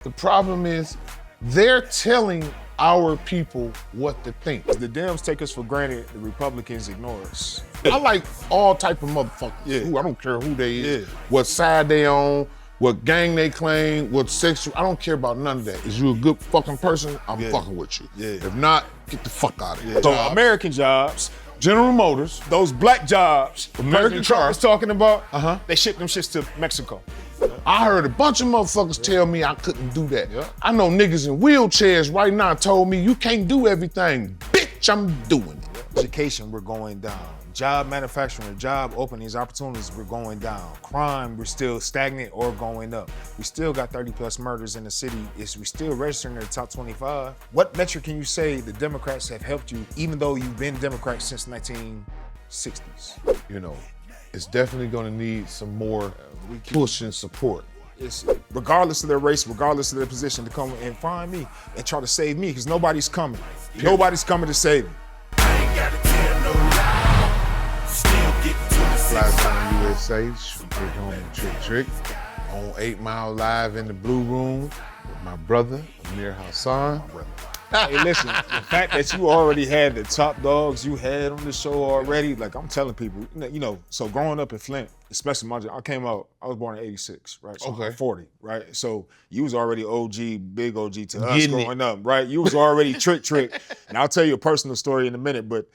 The problem is they're telling our people what to think. The Dems take us for granted, the Republicans ignore us. I like all type of motherfuckers. Yeah. Who, I don't care who they is, Yeah. what side they on, what gang they claim, what sexual. I don't care about none of that. Is you a good fucking person? I'm fucking with you. Yeah. If not, get the fuck out of here. So American jobs, General Motors, those black jobs, American President Trump cars. was talking about, Uh-huh. they ship them shits to Mexico. I heard a bunch of motherfuckers tell me I couldn't do that. Yeah. I know niggas in wheelchairs right now told me you can't do everything. Bitch, I'm doing it. Education, we're going down. Job manufacturing, job openings, opportunities, we're going down. Crime, we're still stagnant or going up. We still got 30 plus murders in the city. We still registering in the top 25. What metric can you say the Democrats have helped you, even though you've been Democrat since 1960s? You know, it's definitely gonna need some more push and support. It's regardless of their race, regardless of their position, to come and find me and try to save me, because nobody's coming. Nobody's coming to save me. FlyZoneUSA, Trick home and TrickTrick on 8 Mile Live in the Blue Room with my brother, Amir Hassan. Hey, listen, the fact that you already had the top dogs you had on the show already, like I'm telling people, so growing up in Flint, especially I was born in 86, right? So Okay. I'm 40, right? So you was already OG, big OG to us Getting it. growing up, right? You was already trick. And I'll tell you a personal story in a minute, but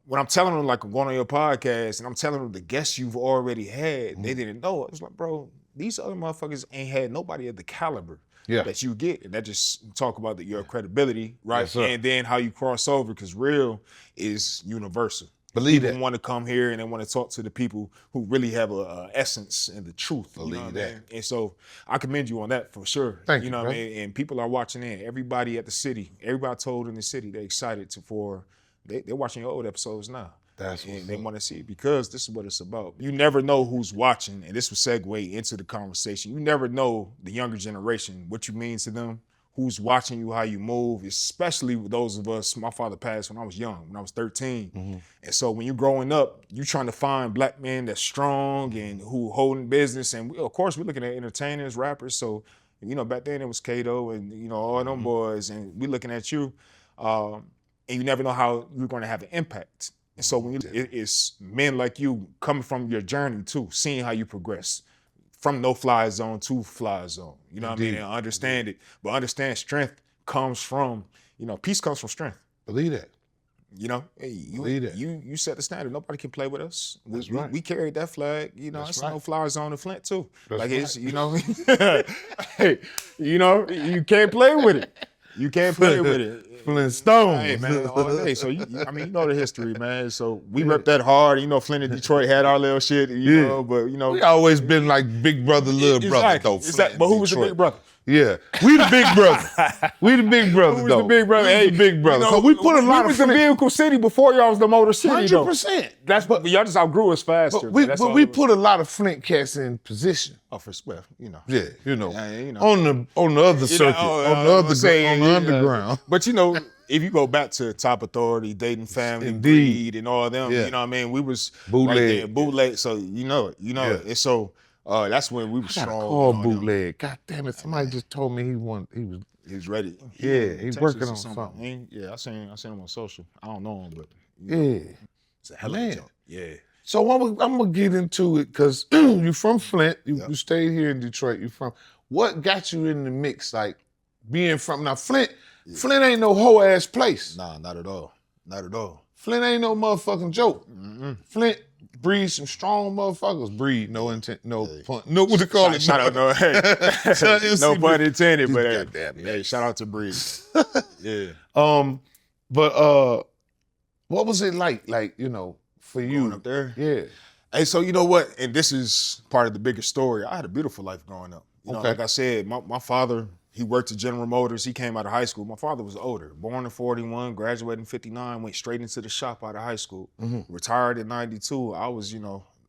when I'm telling them, like I'm going on your podcast and I'm telling them the guests you've already had, they didn't know. I was like, bro, these other motherfuckers ain't had nobody of the caliber that you get. And that just talk about your credibility, right? Yes, sir. And then how you cross over, because real is universal. Believe People that. want to come here and they want to talk to the people who really have a essence and the truth. Believe you know what that. I mean? And so I commend you on that for sure. Thank you, know what bro. I mean? And people are watching in. Everybody at the city, everybody told in the city, they're excited they're watching your old episodes now. That's what's And they up. want to see it, because this is what it's about. You never know who's watching, and this will segue into the conversation. You never know the younger generation, what you mean to them, who's watching you, how you move, especially with those of us. My father passed when I was young, when I was 13. Mm-hmm. And so when you're growing up, you're trying to find black men that's strong and who holding business. And of course, we're looking at entertainers, rappers. So, back then it was Kato and, all them boys, and we looking at you. And you never know how you're going to have an impact. And so when it's men like you coming from your journey too, seeing how you progress from no fly zone to fly zone. You know what I mean? And understand it. But understand strength comes from, peace comes from strength. Believe that. Believe that. You set the standard. Nobody can play with us. That's right. We carried that flag. That's It's right. no fly zone in Flint too. That's like it's, right. hey, you can't play with it. You can't play with it. Flint Stones. Hey man, all day. So you know the history, man. So we rep that hard. Flint and Detroit had our little shit. But We always been like big brother, little brother though. Flint, But who was the Detroit. big brother? Yeah, we the big brother. We the big brother Who was though. the big brother? We Hey, the big brother. So we put a lot we of was the Flint. vehicle city before y'all was the motor city. though. 100%. That's but y'all just outgrew us faster. But we put a lot of Flint cats in position. Yeah, Yeah, Yeah, on the other circuit, on the underground. But if you go back to Top Authority, Dayton Family, Indeed. Breed, and all them, Yeah. you know what I mean? We was Bootleg. right there, bootleg. So you know it. Yeah. And so that's when we were I got a strong. call you know, bootleg. God damn it! Somebody just told me he was. He was ready. Yeah, he's Texas working or on something. Yeah, I seen him on social. I don't know him, but Yeah. it's a hell of a Man. joke. Yeah. So I'm gonna get into it because you from Flint. You stayed here in Detroit. You from. What got you in the mix? Like being from now Flint. Yeah. Flint ain't no hoe ass place. Nah, not at all. Not at all. Flint ain't no motherfucking joke. Mm-mm. Flint breeds some strong motherfuckers. Breed, no intent, no pun. No, what to call it? Shout out, no, hey, no pun intended, but hey, Goddamn, hey, shout out to Breed. Yeah. But what was it like? Like, for you Growing up there? Yeah. Hey, so you know what? And this is part of the bigger story. I had a beautiful life growing up. Okay. Like I said, my father, he worked at General Motors. He came out of high school. My father was older. Born in 41, graduated in 59, went straight into the shop out of high school. Mhm. Retired in 92. I was,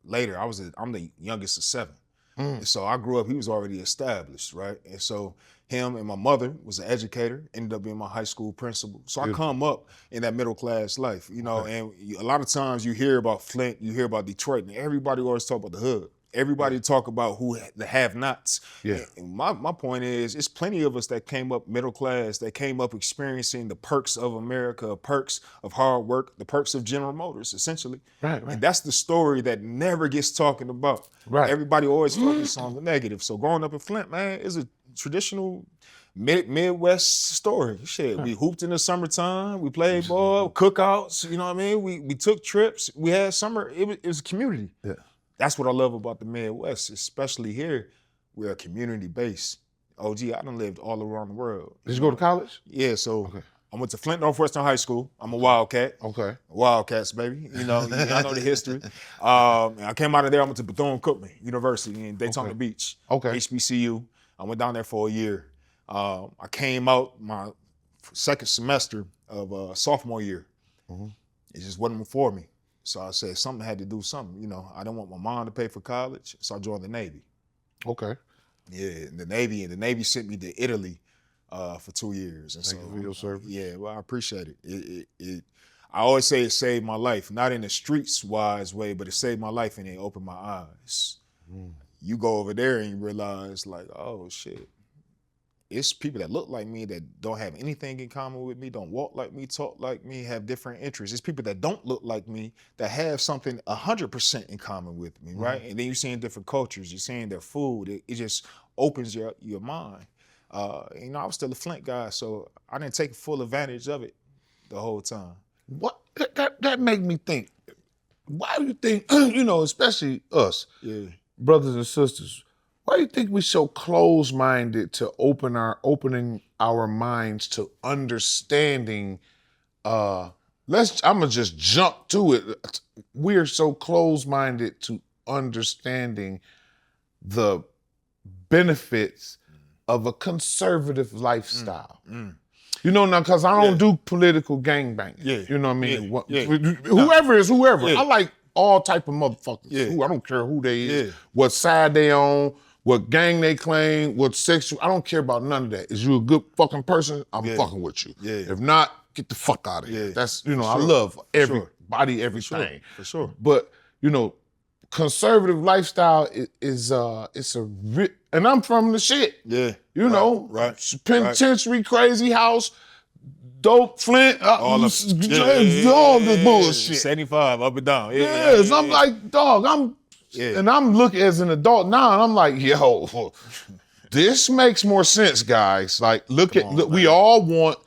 later. I'm the youngest of 7. And so I grew up, he was already established, right? And so him and my mother was an educator, ended up being my high school principal. So I come up in that middle class life, and a lot of times you hear about Flint, you hear about Detroit, and everybody always talk about the hood. Everybody talk about who the have-nots. Yeah. And my point is, it's plenty of us that came up middle class, that came up experiencing the perks of America, perks of hard work, the perks of General Motors, essentially. Right. And that's the story that never gets talked about. Right. Everybody always focuses on the negative. So growing up in Flint, man, is a traditional Midwest story. Shit, we hooped in the summertime, we played ball, cookouts, you know what I mean? We took trips, we had summer, it was a community. Yeah. That's what I love about the Midwest, especially here. We're a community base. OG, I done lived all around the world. Did you go to college? Yeah, so I went to Flint Northwestern High School. I'm a Wildcat. Okay. Wildcats, baby. You know, I know the history. I came out of there, I went to Bethune-Cookman University in Daytona Beach. Okay. HBCU. I went down there for a year. I came out my second semester of sophomore year. It just wasn't for me. So I said something had to do something. You know, I didn't want my mom to pay for college, so I joined the Navy. Okay. Yeah, the Navy sent me to Italy for 2 years. And Thank you for your service. Yeah, well, I appreciate it. I always say it saved my life, not in the streets wise way, but it saved my life and it opened my eyes. You go over there and you realize like, oh shit. It's people that look like me that don't have anything in common with me, don't walk like me, talk like me, have different interests. It's people that don't look like me that have something 100% in common with me, right? And then you're seeing different cultures, you're seeing their food. It just opens your mind. You know, I was still a Flint guy, so I didn't take full advantage of it the whole time. What that made me think. Why do you think, you know, especially us, brothers and sisters, why do you think we're so close-minded to opening our minds to understanding? I'm gonna just jump to it. We're so close-minded to understanding the benefits of a conservative lifestyle. You know, now, because I don't do political gangbanging. You know what I mean? Whoever is whoever. I like all type of motherfuckers. I don't care who they is, what side they on, what gang they claim, what sexual. I don't care about none of that. Is you a good fucking person? I'm fucking with you. If not, get the fuck out of here. That's, you know, I love everybody, everything. For sure. But, you know, conservative lifestyle is and I'm from the shit. You know, penitentiary, crazy house, dope, Flint, all the bullshit. 75 up and down. I'm like, dog, and I'm looking as an adult now, and I'm like, yo, this makes more sense, guys. Like, look, we all want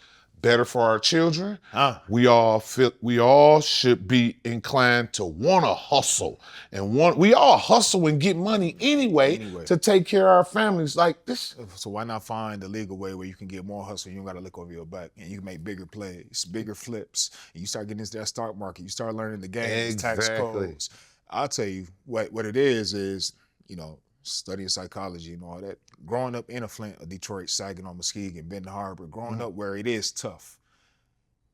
better for our children. We all should be inclined to want to hustle we all hustle and get money anyway to take care of our families like this. So why not find the legal way where you can get more hustle? You don't got to look over your back and you can make bigger plays, bigger flips. And you start getting into that stock market. You start learning the games, tax codes. I'll tell you what it is, you know, studying psychology and all that. Growing up in a Flint, a Detroit, Saginaw, Muskegon, Benton Harbor, growing up where it is tough.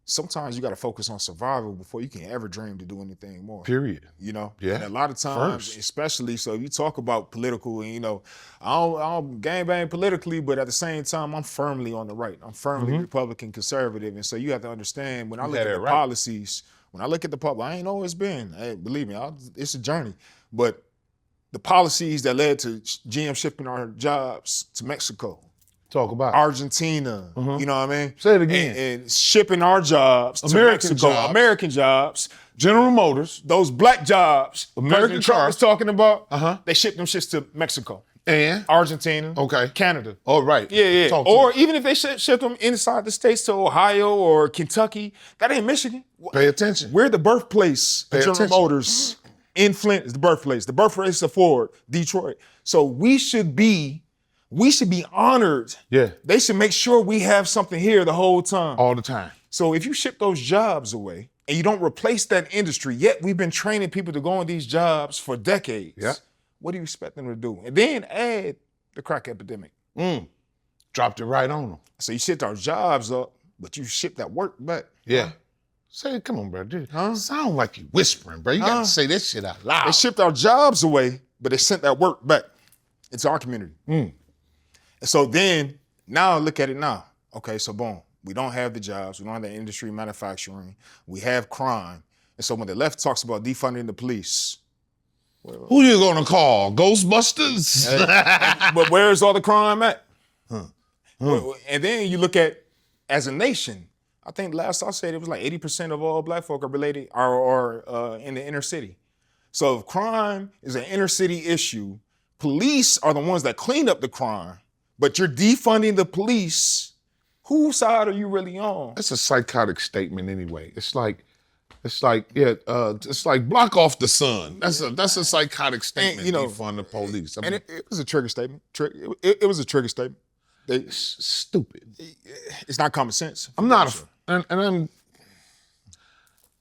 Sometimes you got to focus on survival before you can ever dream to do anything more. Period. You know? Yeah. And a lot of times, especially, so you talk about political, and, you know, I don't gangbang politically, but at the same time, I'm firmly on the right. I'm firmly Republican conservative. And so you have to understand, when I look at the policies, when I look at the public, I ain't always been, hey, believe me, it's a journey. But the policies that led to GM shipping our jobs to Mexico, talk about Argentina, you know what I mean? Say it again. And shipping our jobs to Mexico, American jobs, General Motors, those black jobs, American Trump was talking about, they ship them shits to Mexico. And Argentina, Canada. Oh, right. Yeah. Or even if they ship them inside the states to Ohio or Kentucky, that ain't Michigan. Pay attention. We're the birthplace of General Motors. In Flint is the birthplace. The birthplace of Ford, Detroit. So we should be honored. Yeah. They should make sure we have something here the whole time. All the time. So if you ship those jobs away and you don't replace that industry, yet we've been training people to go on these jobs for decades. Yeah. What do you expect them to do? And then add the crack epidemic. Dropped it right on them. So you shipped our jobs up, but you shipped that work back. Yeah. Say, come on, bro. Dude, sound like you whispering, bro. You got to say this shit out loud. They shipped our jobs away, but they sent that work back into our community. And so then, now look at it now. Okay, so boom. We don't have the jobs. We don't have the industry, manufacturing. We have crime. And so when the left talks about defunding the police, Who you gonna call? Ghostbusters? But where's all the crime at? And then you look at, as a nation, I think last I said it was like 80% of all black folk are related are in the inner city. So if crime is an inner city issue, police are the ones that clean up the crime, but you're defunding the police. Whose side are you really on? That's a psychotic statement anyway. It's like block off the sun. That's a psychotic statement. And, defund the police. I mean, and it was a trigger statement. It was a trigger statement. It's stupid. It's not common sense. I'm not,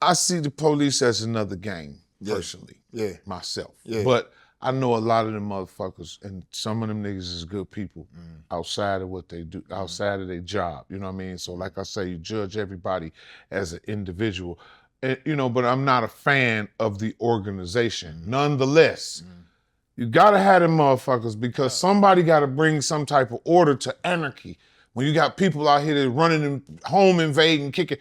I see the police as another gang, personally. Yeah. Myself. Yeah. But I know a lot of them motherfuckers, and some of them niggas is good people outside of what they do, outside of their job. You know what I mean? So like I say, you judge everybody as an individual. And, but I'm not a fan of the organization. Nonetheless, you gotta have them motherfuckers because somebody gotta bring some type of order to anarchy. When you got people out here that running home invading, kicking.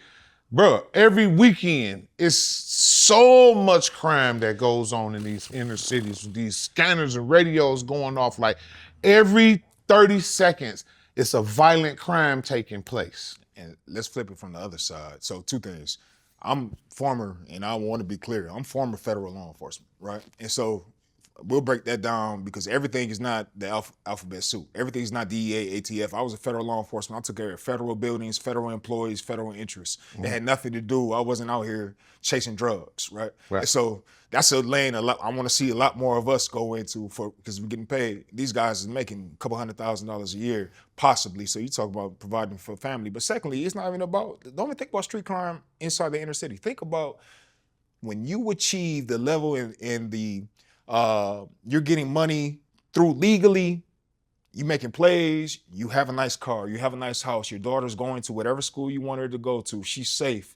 Bro, every weekend, it's so much crime that goes on in these inner cities with these scanners and radios going off. Like every 30 seconds, it's a violent crime taking place. And let's flip it from the other side. So 2 things. I'm former, and I want to be clear, I'm former federal law enforcement, right? And so we'll break that down because everything is not the alphabet soup. Everything is not DEA, ATF. I was a federal law enforcement. I took care of federal buildings, federal employees, federal interests. It had nothing to do. I wasn't out here chasing drugs, right? And so that's a lane I want to see a lot more of us go into because we're getting paid. These guys are making a couple $100,000 a year, possibly. So you talk about providing for family. But secondly, it's not even about, don't even think about street crime inside the inner city. Think about when you achieve the level in the you're getting money through legally, you making plays, you have a nice car, you have a nice house, your daughter's going to whatever school you want her to go to, she's safe.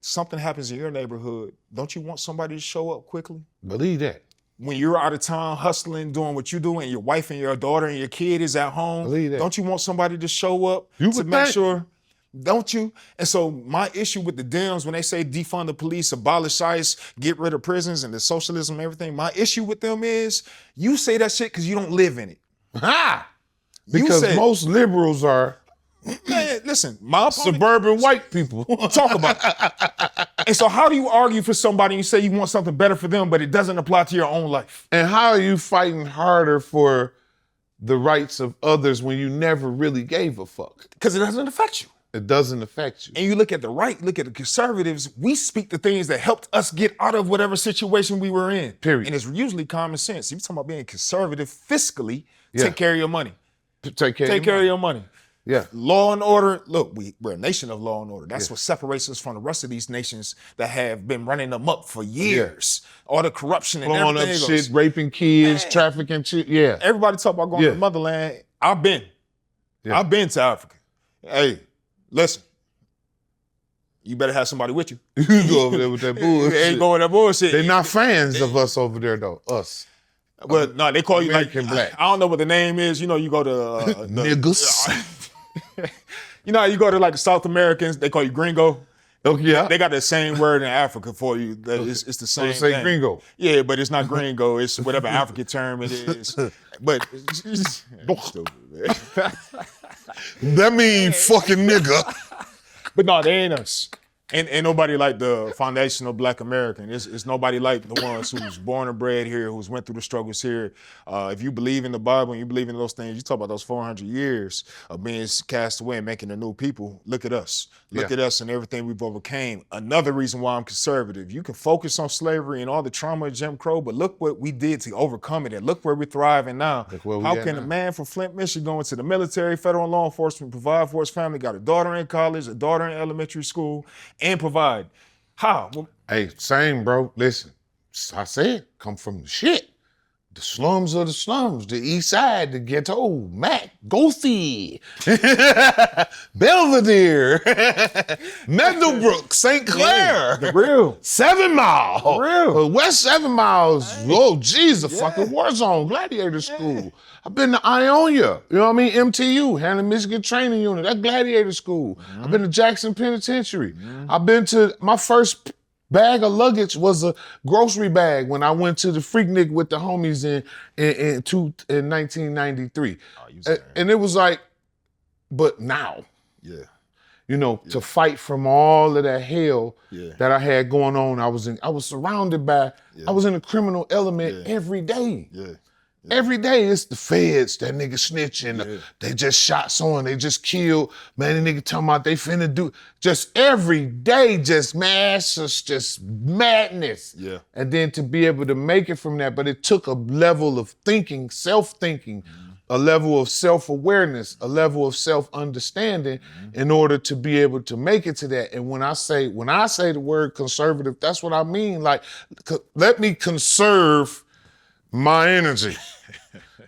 Something happens in your neighborhood, don't you want somebody to show up quickly? Believe that. When you're out of town hustling, doing what you do, and your wife and your daughter and your kid is at home, Believe that. don't you want somebody to show up to make sure? Don't you? And so my issue with the Dems, when they say defund the police, abolish ICE, get rid of prisons and the socialism and everything, my issue with them is you say that shit because you don't live in it. Because most liberals are man, listen, my opponent, suburban white people. talk about it. And so how do you argue for somebody and you say you want something better for them, but it doesn't apply to your own life? And how are you fighting harder for the rights of others when you never really gave a fuck? Because it doesn't affect you. It doesn't affect you. And you look at the right, look at the conservatives, we speak the things that helped us get out of whatever situation we were in. Period. And it's usually common sense. You're talking about being conservative fiscally, take care of your money. Take care of your money. Yeah. Law and order, look, we're a nation of law and order. That's what separates us from the rest of these nations that have been running them up for years. All the corruption and blowing everything. Up shit, raping kids, trafficking shit, Everybody talk about going to the motherland. I've been to Africa. Hey, listen, you better have somebody with you. You go over there with that bullshit. They ain't going with that bullshit. They're not fans of us over there though, us. Well, no, they call you American like, black. I don't know what the name is. You go to niggas. You know how you go to like the South Americans, they call you gringo. Okay, yeah. They got the same word in Africa for you. It's the same say thing. gringo. Yeah, but it's not gringo. It's whatever African term it is. But it's stupid, man. That means fucking nigga. But no, they ain't us. Ain't nobody like the foundational Black American. It's nobody like the ones who's born and bred here, who's went through the struggles here. If you believe in the Bible and you believe in those things, you talk about those 400 years of being cast away and making a new people. Look at us. Look at us and everything we've overcame. Another reason why I'm conservative. You can focus on slavery and all the trauma of Jim Crow, but look what we did to overcome it and look where we're thriving now. How can a man from Flint, Michigan go into the military, federal law enforcement, provide for his family, got a daughter in college, a daughter in elementary school, and provide? How? Well, hey, same, bro. Listen, I said, come from the shit. The slums of the slums, the east side, the ghetto, Mac, Gothi, Belvedere, Meadowbrook, St. Clair. The real. 7 Mile. The real. West 7 Miles. Oh, geez, a fucking war zone, gladiator school. I've been to Ionia, you know what I mean? MTU, Hannah Michigan Training Unit, that's gladiator school. I've been to Jackson Penitentiary. I've been to my first bag of luggage was a grocery bag when I went to the Freaknik with the homies in 1993. And it was like, but now, to fight from all of that hell that I had going on, I was surrounded by, I was in a criminal element every day. Every day it's the feds, that nigga snitching, they just shot someone, they just killed, man, the nigga talking about they finna do, just every day, just masses, just madness. And then to be able to make it from that, but it took a level of thinking, self-thinking, a level of self-awareness, a level of self-understanding in order to be able to make it to that. And when I say the word conservative, that's what I mean. Like, let me conserve my energy,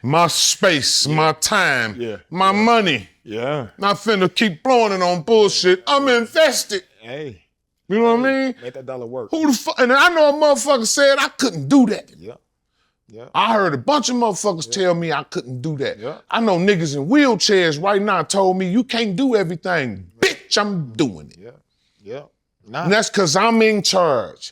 my space, my time, my money. Not finna keep blowing it on bullshit. I'm invested. Hey. You know what I mean? Make that dollar work. Who the fuck? And I know a motherfucker said I couldn't do that. I heard a bunch of motherfuckers tell me I couldn't do that. I know niggas in wheelchairs right now told me you can't do everything. Bitch, I'm doing it. And that's because I'm in charge.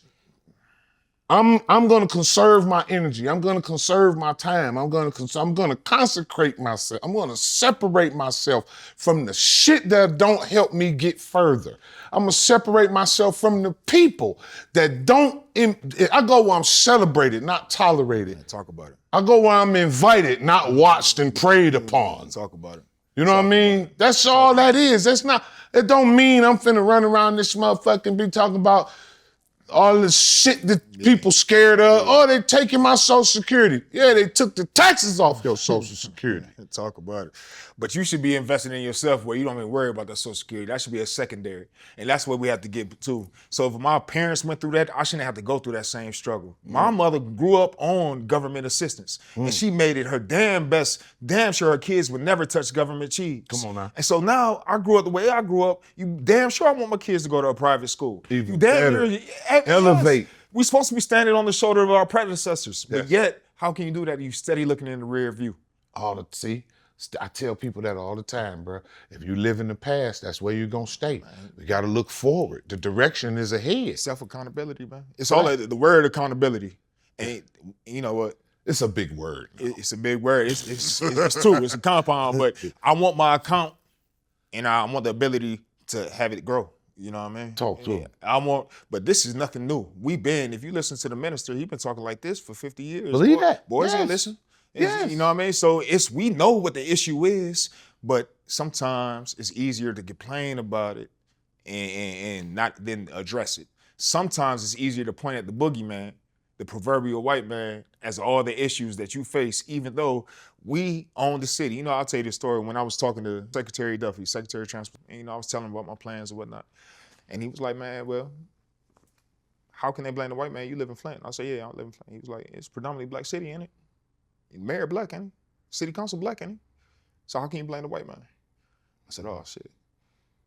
I'm gonna conserve my energy. I'm gonna conserve my time. I'm gonna consecrate myself. I'm gonna separate myself from the shit that don't help me get further. I'm gonna separate myself from the people that don't. I go where I'm celebrated, not tolerated. Talk about it. I go where I'm invited, not watched and preyed upon. Talk about it. You know what I mean? That's all that is. It don't mean I'm finna run around this motherfucker and be talking about all the shit that people scared of. Oh, they taking my Social Security. Yeah, they took the taxes off your Social Security. Talk about it. But you should be investing in yourself where you don't even worry about that Social Security. That should be a secondary. And that's what we have to get to. So if my parents went through that, I shouldn't have to go through that same struggle. My mother grew up on government assistance. And she made it her damn sure her kids would never touch government cheese. Come on now. And so now I grew up the way I grew up. You damn sure I want my kids to go to a private school. Even you damn better. Yes. Elevate. We're supposed to be standing on the shoulder of our predecessors. But yet, how can you do that if you steady looking in the rear view? I tell people that all the time, bro. If you live in the past, that's where you're gonna stay. We gotta look forward. The direction is ahead. Self-accountability, man. It's all the word accountability. And you know what? It's a big word. It's a big word. It's two. It's a compound, but I want my account and I want the ability to have it grow. You know what I mean? Talk to him. But this is nothing new. If you listen to the minister, he's been talking like this for 50 years. Believe that. Boys ain't listen. Yes. You know what I mean? So we know what the issue is, but sometimes it's easier to complain about it and not then address it. Sometimes it's easier to point at the boogeyman, the proverbial white man, as all the issues that you face, even though we own the city. You know, I'll tell you this story. When I was talking to Secretary Duffy, Secretary of Transport, and, I was telling him about my plans and whatnot. And he was like, man, well, how can they blame the white man? You live in Flint. I said, yeah, I live in Flint. He was like, it's predominantly black city, ain't it? Mayor black, ain't he? City council black, ain't he? So how can you blame the white man? I said, oh, shit.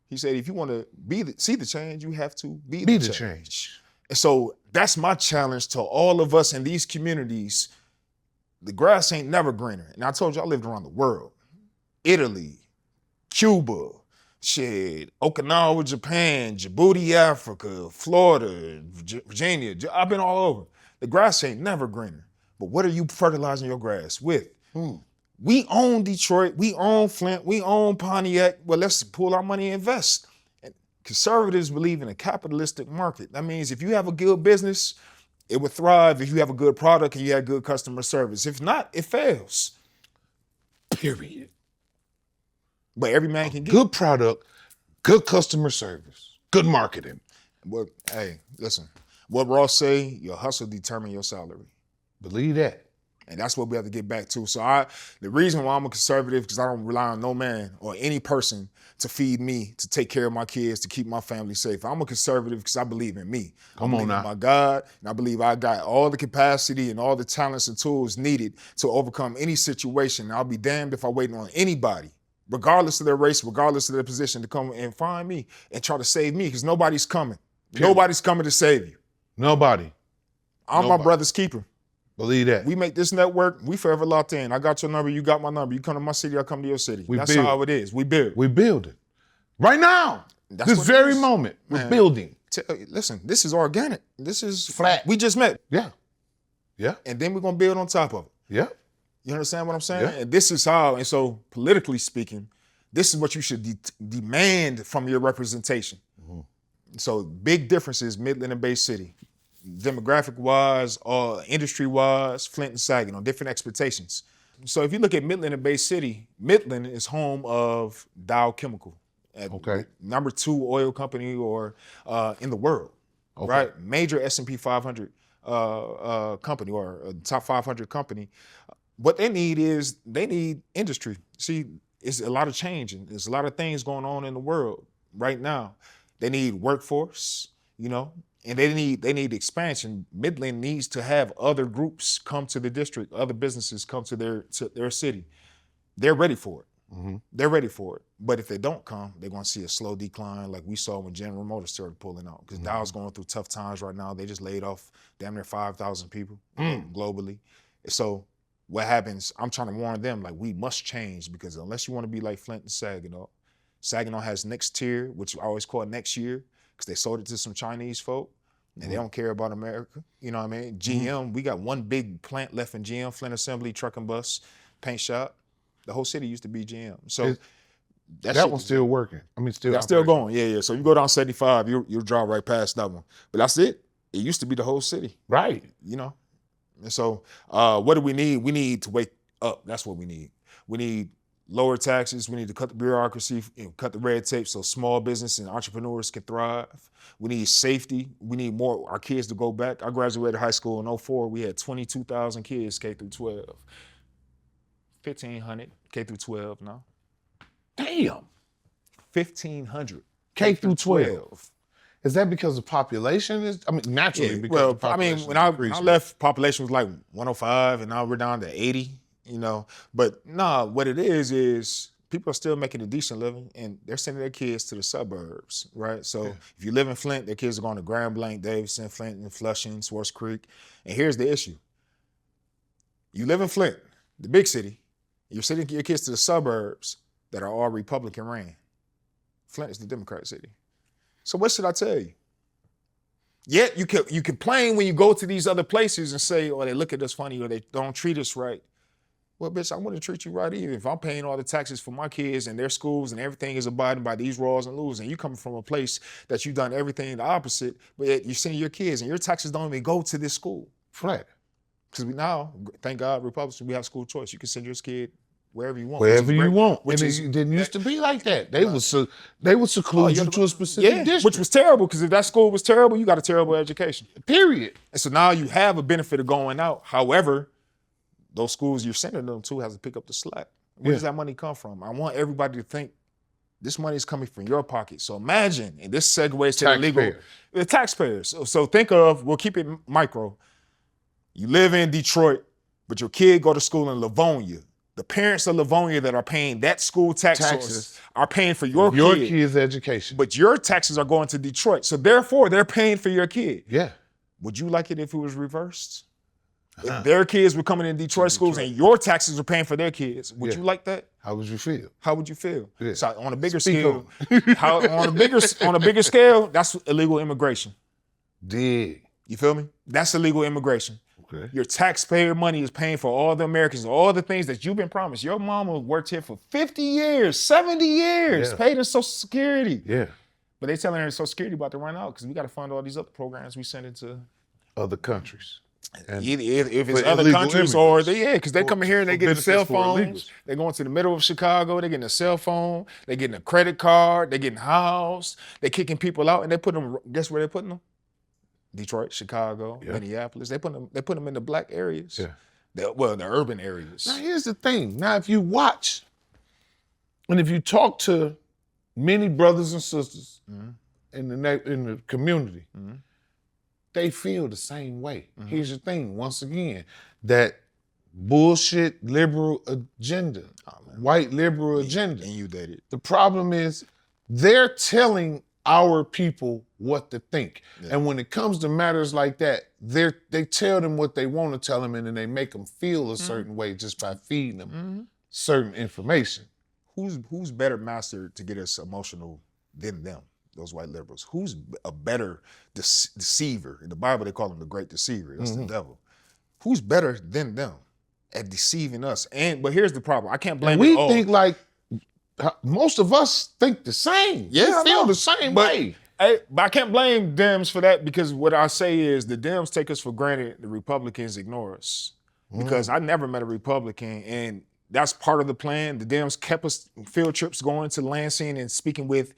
He said, if you want to see the change, you have to be the change. And so that's my challenge to all of us in these communities. The grass ain't never greener. And I told you I lived around the world. Italy, Cuba, Okinawa, Japan, Djibouti, Africa, Florida, Virginia. I've been all over. The grass ain't never greener. But what are you fertilizing your grass with? We own Detroit, we own Flint, we own Pontiac. Well, let's pull our money and invest. And conservatives believe in a capitalistic market. That means if you have a good business, it would thrive if you have a good product and you have good customer service. If not, it fails. Period. But every man can get good product, good customer service, good marketing. Well, hey, listen. What Ross say, your hustle determine your salary. Believe that. And that's what we have to get back to. So the reason why I'm a conservative, because I don't rely on no man or any person to feed me, to take care of my kids, to keep my family safe. I'm a conservative because I believe in me. Come on now. I believe in my God, and I believe I got all the capacity and all the talents and tools needed to overcome any situation. And I'll be damned if I wait on anybody, regardless of their race, regardless of their position, to come and find me and try to save me, because nobody's coming. Period. Nobody's coming to save you. Nobody. I'm my brother's keeper. Believe that. We make this network, we forever locked in. I got your number, you got my number. You come to my city, I come to your city. That's how it is. We build. We build it. Right now. This very moment, we're building. listen, this is organic. This is Flat. We just met. Yeah. Yeah. And then we're going to build on top of it. Yeah. You understand what I'm saying? Yeah. And this is how, and so politically speaking, this is what you should demand from your representation. Mm-hmm. So big differences, Midland and Bay City. Demographic-wise, industry-wise, Flint and Saginaw, different expectations. So if you look at Midland and Bay City, Midland is home of Dow Chemical. Okay. Number 2 oil company in the world, Okay. right? Major S&P 500 company or top 500 company. What they need is industry. See, it's a lot of change and there's a lot of things going on in the world right now. They need workforce, and they need expansion. Midland needs to have other groups come to the district, other businesses come to their city. They're ready for it. Mm-hmm. They're ready for it. But if they don't come, they're going to see a slow decline like we saw when General Motors started pulling out. Because Dow's going through tough times right now. They just laid off damn near 5,000 people globally. So what happens, I'm trying to warn them, like, we must change, because unless you want to be like Flint and Saginaw has next tier, which I always call next year, because they sold it to some Chinese folk. And they don't care about America. You know what I mean? GM, we got one big plant left in GM, Flint Assembly, truck and bus, paint shop. The whole city used to be GM. So that one's still working. I mean, that's still going. Yeah. So you go down 75, you'll drive right past that one. But that's it. It used to be the whole city. Right. And so what do we need? We need to wake up. That's what we need. We need lower taxes. We need to cut the bureaucracy, cut the red tape so small business and entrepreneurs can thrive. We need safety. We need our kids to go back. I graduated high school in 2004. We had 22,000 kids K through 12. 1,500 K through 12 now. Damn. 1,500 K through 12. Is that because the population naturally? Yeah, Because when I left, population was like 105, and now we're down to 80. But what it is people are still making a decent living, and they're sending their kids to the suburbs, right? So if you live in Flint, their kids are going to Grand Blanc, Davidson, Flint, and Flushing, Swartz Creek. And here's the issue. You live in Flint, the big city, you're sending your kids to the suburbs that are all Republican ran. Flint is the Democrat city. So what should I tell you? Yet you complain when you go to these other places and say, they look at us funny, or they don't treat us right. Well, bitch, I want to treat you right either. If I'm paying all the taxes for my kids and their schools and everything is abiding by these laws and rules, and you coming from a place that you've done everything the opposite, but yet you're sending your kids and your taxes don't even go to this school. Right. Because now, thank God, Republicans, we have school choice. You can send your kid wherever you want. Wherever you want. It didn't used to be like that. They would seclude you to a specific district. Which was terrible, because if that school was terrible, you got a terrible education. Period. And so now you have a benefit of going out. However, those schools you're sending them to have to pick up the slack. Where does that money come from? I want everybody to think this money is coming from your pocket. So imagine, and this segues to the taxpayers. So think of, we'll keep it micro. You live in Detroit, but your kid go to school in Livonia. The parents of Livonia that are paying that school taxes are paying for your kid's education. But your taxes are going to Detroit. So therefore, they're paying for your kid. Yeah. Would you like it if it was reversed? If their kids were coming in Detroit schools and your taxes were paying for their kids, would you like that? How would you feel? How would you feel? Yeah. So on a bigger scale, on a bigger scale, that's illegal immigration. Dig. You feel me? That's illegal immigration. Okay. Your taxpayer money is paying for all the Americans, all the things that you've been promised. Your mama worked here for 50 years, 70 years, paid in Social Security. Yeah. But they telling her Social Security about to run out because we got to fund all these other programs we send into other countries. And if it's other countries or because they come in here and they get the cell phones. They going to the middle of Chicago. They getting a cell phone. They getting a credit card. They getting housed. They kicking people out and they put them. Guess where they putting them? Detroit, Chicago, Minneapolis. They put them in the black areas. Yeah. The urban areas. Now here's the thing. Now if you watch, and if you talk to many brothers and sisters in the community. They feel the same way. Here's the thing, once again, that bullshit liberal agenda, white liberal agenda. And you did it. The problem is they're telling our people what to think. Yeah. And when it comes to matters like that, they tell them what they want to tell them, and then they make them feel a certain way just by feeding them certain information. Who's better master to get us emotional than them? those white liberals. Who's a better deceiver? In the Bible, they call him the great deceiver. That's the devil. Who's better than them at deceiving us? But here's the problem. I can't blame we it all. think like most of us think the same. Yeah, we feel the same way. But I can't blame Dems for that, because what I say is the Dems take us for granted, the Republicans ignore us. Because I never met a Republican, and that's part of the plan. The Dems kept us field trips going to Lansing and speaking with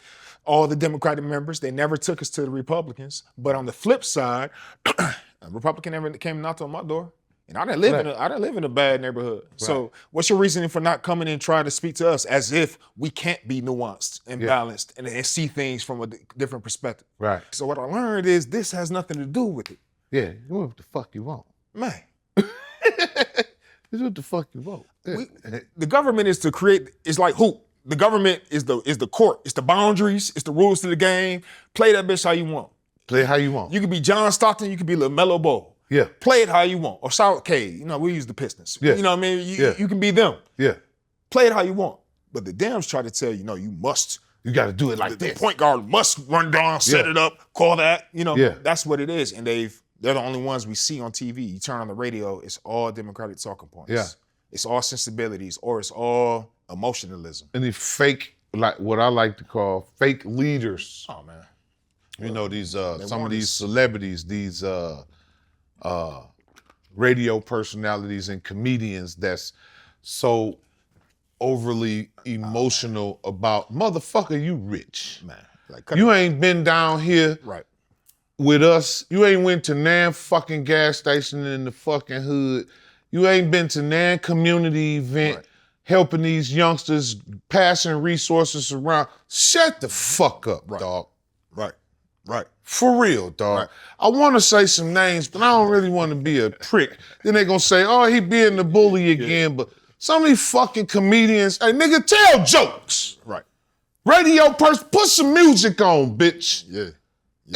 all the Democratic members. They never took us to the Republicans. But on the flip side, a Republican never came and knocked on my door. And I didn't live in a bad neighborhood. Right. So what's your reasoning for not coming and trying to speak to us as if we can't be nuanced and balanced and see things from a different perspective? Right. So what I learned is this has nothing to do with it. Yeah, you what the fuck you want. Man. This is what the fuck you want. The government is to create, it's like hoop. The government is the court. It's the boundaries. It's the rules to the game. Play that bitch how you want. Play it how you want. You could be John Stockton. You could be LaMelo Ball. Yeah. Play it how you want. Or South K. We use the Pistons. Yeah. You know what I mean? You can be them. Yeah. Play it how you want. But the Dems try to tell you, no, you must. You got to do it like this. The point guard must run down, set it up, call that. That's what it is. And they're the only ones we see on TV. You turn on the radio, it's all Democratic talking points. Yeah. It's all sensibilities, or it's all emotionalism. And the fake, like what I like to call fake leaders. Oh man. These some of these celebrities, these radio personalities and comedians that's so overly emotional about, motherfucker, you rich. Man. You ain't been down here with us. You ain't went to nan fucking gas station in the fucking hood. You ain't been to nan community event helping these youngsters, passing resources around. Shut the fuck up, dog. Right. For real, dog. Right. I want to say some names, but I don't really want to be a prick. Then they gonna say, oh, he being the bully again. But some of these fucking comedians, hey, nigga, tell jokes. Right. Radio person, put some music on, bitch. Yeah.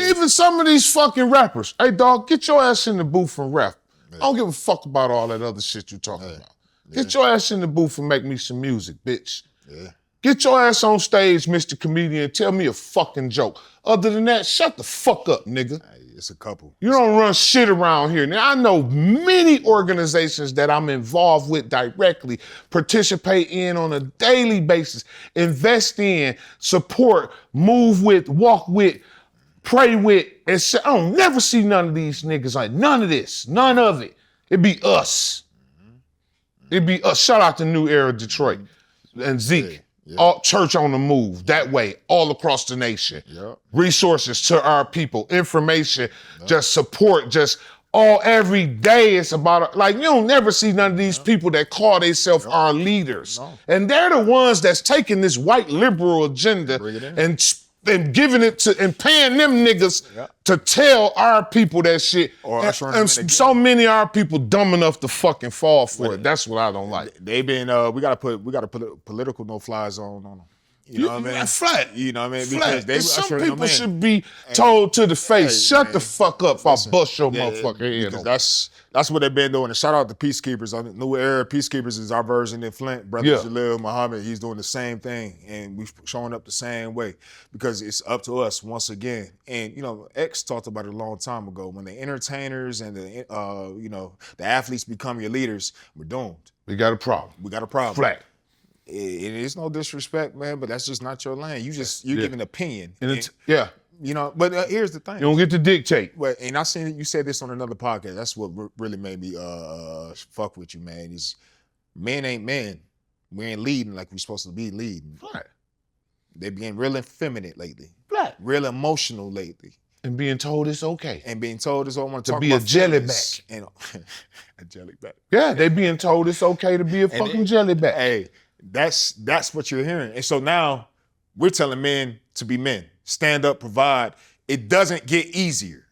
Even some of these fucking rappers. Hey, dog, get your ass in the booth and rap. I don't give a fuck about all that other shit you talking about. Get your ass in the booth and make me some music, bitch. Yeah. Get your ass on stage, Mr. Comedian, tell me a fucking joke. Other than that, shut the fuck up, nigga. It's a couple. You don't run shit around here. Now, I know many organizations that I'm involved with directly, participate in on a daily basis, invest in, support, move with, walk with, pray with, and say, I don't never see none of these niggas like none of this, none of it. It be us. It be us. Shout out to New Era Detroit and Zeke. Yeah. All church on the move, that way, all across the nation. Yep. Resources to our people, information, just support, just every day it's about, like, you don't never see none of these people that call themselves our leaders. No. And they're the ones that's taking this white liberal agenda and giving it to, and paying them niggas to tell our people that shit. And so many of our people dumb enough to fucking fall for it. That's what I don't like. They've been, we gotta put political no-fly zone on them. You know what I mean? Flat. You know what I mean? Flat. Because some people should be told to the face, shut the fuck up if I bust your motherfucking head. That's what they've been doing. And shout out to Peacekeepers. New Era Peacekeepers is our version in Flint. Brother Jalil Muhammad, he's doing the same thing. And we're showing up the same way because it's up to us once again. And, X talked about it a long time ago. When the entertainers and the athletes become your leaders, we're doomed. We got a problem. Flat. It is no disrespect, man, but that's just not your lane. You give an opinion. But here's the thing. You don't get to dictate. Well, and I seen you said this on another podcast. That's what really made me fuck with you, man. Is men ain't men. We ain't leading like we're supposed to be leading. Right. They being real effeminate lately. Right. Real emotional lately. And being told it's okay. And being told it's okay to be a jellyback. And a jellyback. Yeah, they being told it's okay to be a fucking jellyback. Hey. That's what you're hearing. And so now we're telling men to be men. Stand up, provide. It doesn't get easier.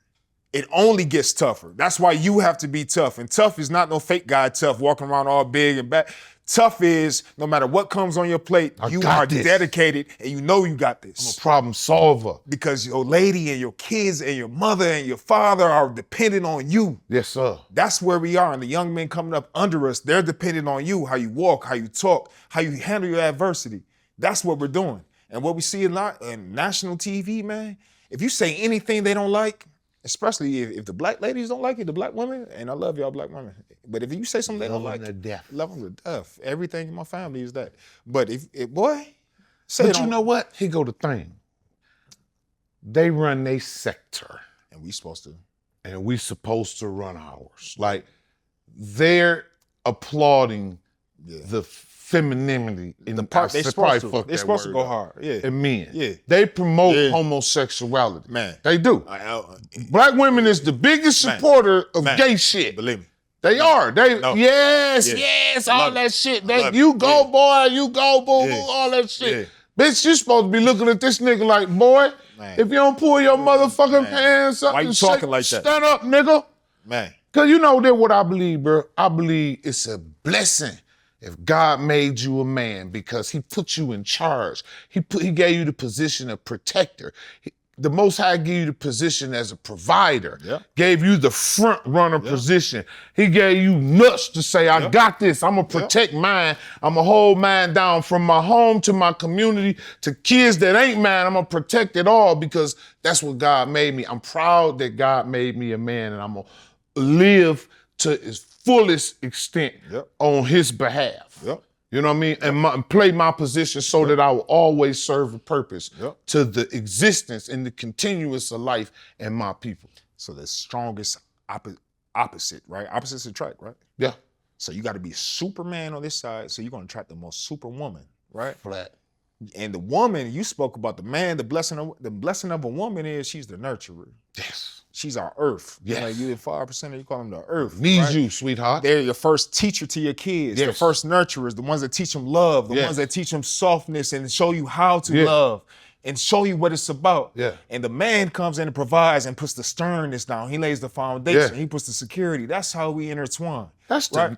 It only gets tougher. That's why you have to be tough. And tough is not no fake guy tough, walking around all big and bad. Tough is no matter what comes on your plate, you are dedicated and you know you got this. I'm a problem solver. Because your lady and your kids and your mother and your father are dependent on you. Yes, sir. That's where we are. And the young men coming up under us, they're dependent on you, how you walk, how you talk, how you handle your adversity. That's what we're doing. And what we see a lot in national TV, man, if you say anything they don't like, especially if the black ladies don't like it, the black women, and I love y'all black women, but if you say something they don't like, love them to death. Everything in my family is that. But if boy, say but you know what? Here go the thing. They run their sector. And we supposed to. And we supposed to run ours. Like, they're applauding the femininity in the part they supposed to. They're supposed to go hard. Yeah. And men. Yeah. They promote homosexuality. Man. They do. Black women is the biggest supporter of gay shit. Believe me. They are. Yes, all that shit. You go, boy, you go, boo-boo, all that shit. Bitch, you supposed to be looking at this nigga like, boy, if you don't pull your motherfucking pants up, why you talking like that? Stand up, nigga. Man. Cause you know that what I believe, bro. I believe it's a blessing if God made you a man because he put you in charge. He gave you the position of protector. The Most High gave you the position as a provider. Gave you the front runner position. He gave you nuts to say, I got this. I'm gonna protect mine. I'm gonna hold mine down from my home to my community to kids that ain't mine. I'm gonna protect it all because that's what God made me. I'm proud that God made me a man and I'm gonna live to its fullest extent on his behalf. You know what I mean? And play my position so that I will always serve a purpose to the existence and the continuous of life and my people. So the strongest opposite, right? Opposites attract, right? Yeah. So you got to be Superman on this side, so you're going to attract the most Superwoman, right? Flat. And the woman, you spoke about the man, the blessing of a woman is she's the nurturer. Yes. She's our earth. Yes. You 5%, you call them the earth. Needs you, sweetheart. They're your first teacher to your kids. The first nurturers, the ones that teach them love, the ones that teach them softness and show you how to love and show you what it's about. And the man comes in and provides and puts the sternness down. He lays the foundation. He puts the security. That's how we intertwine. That's the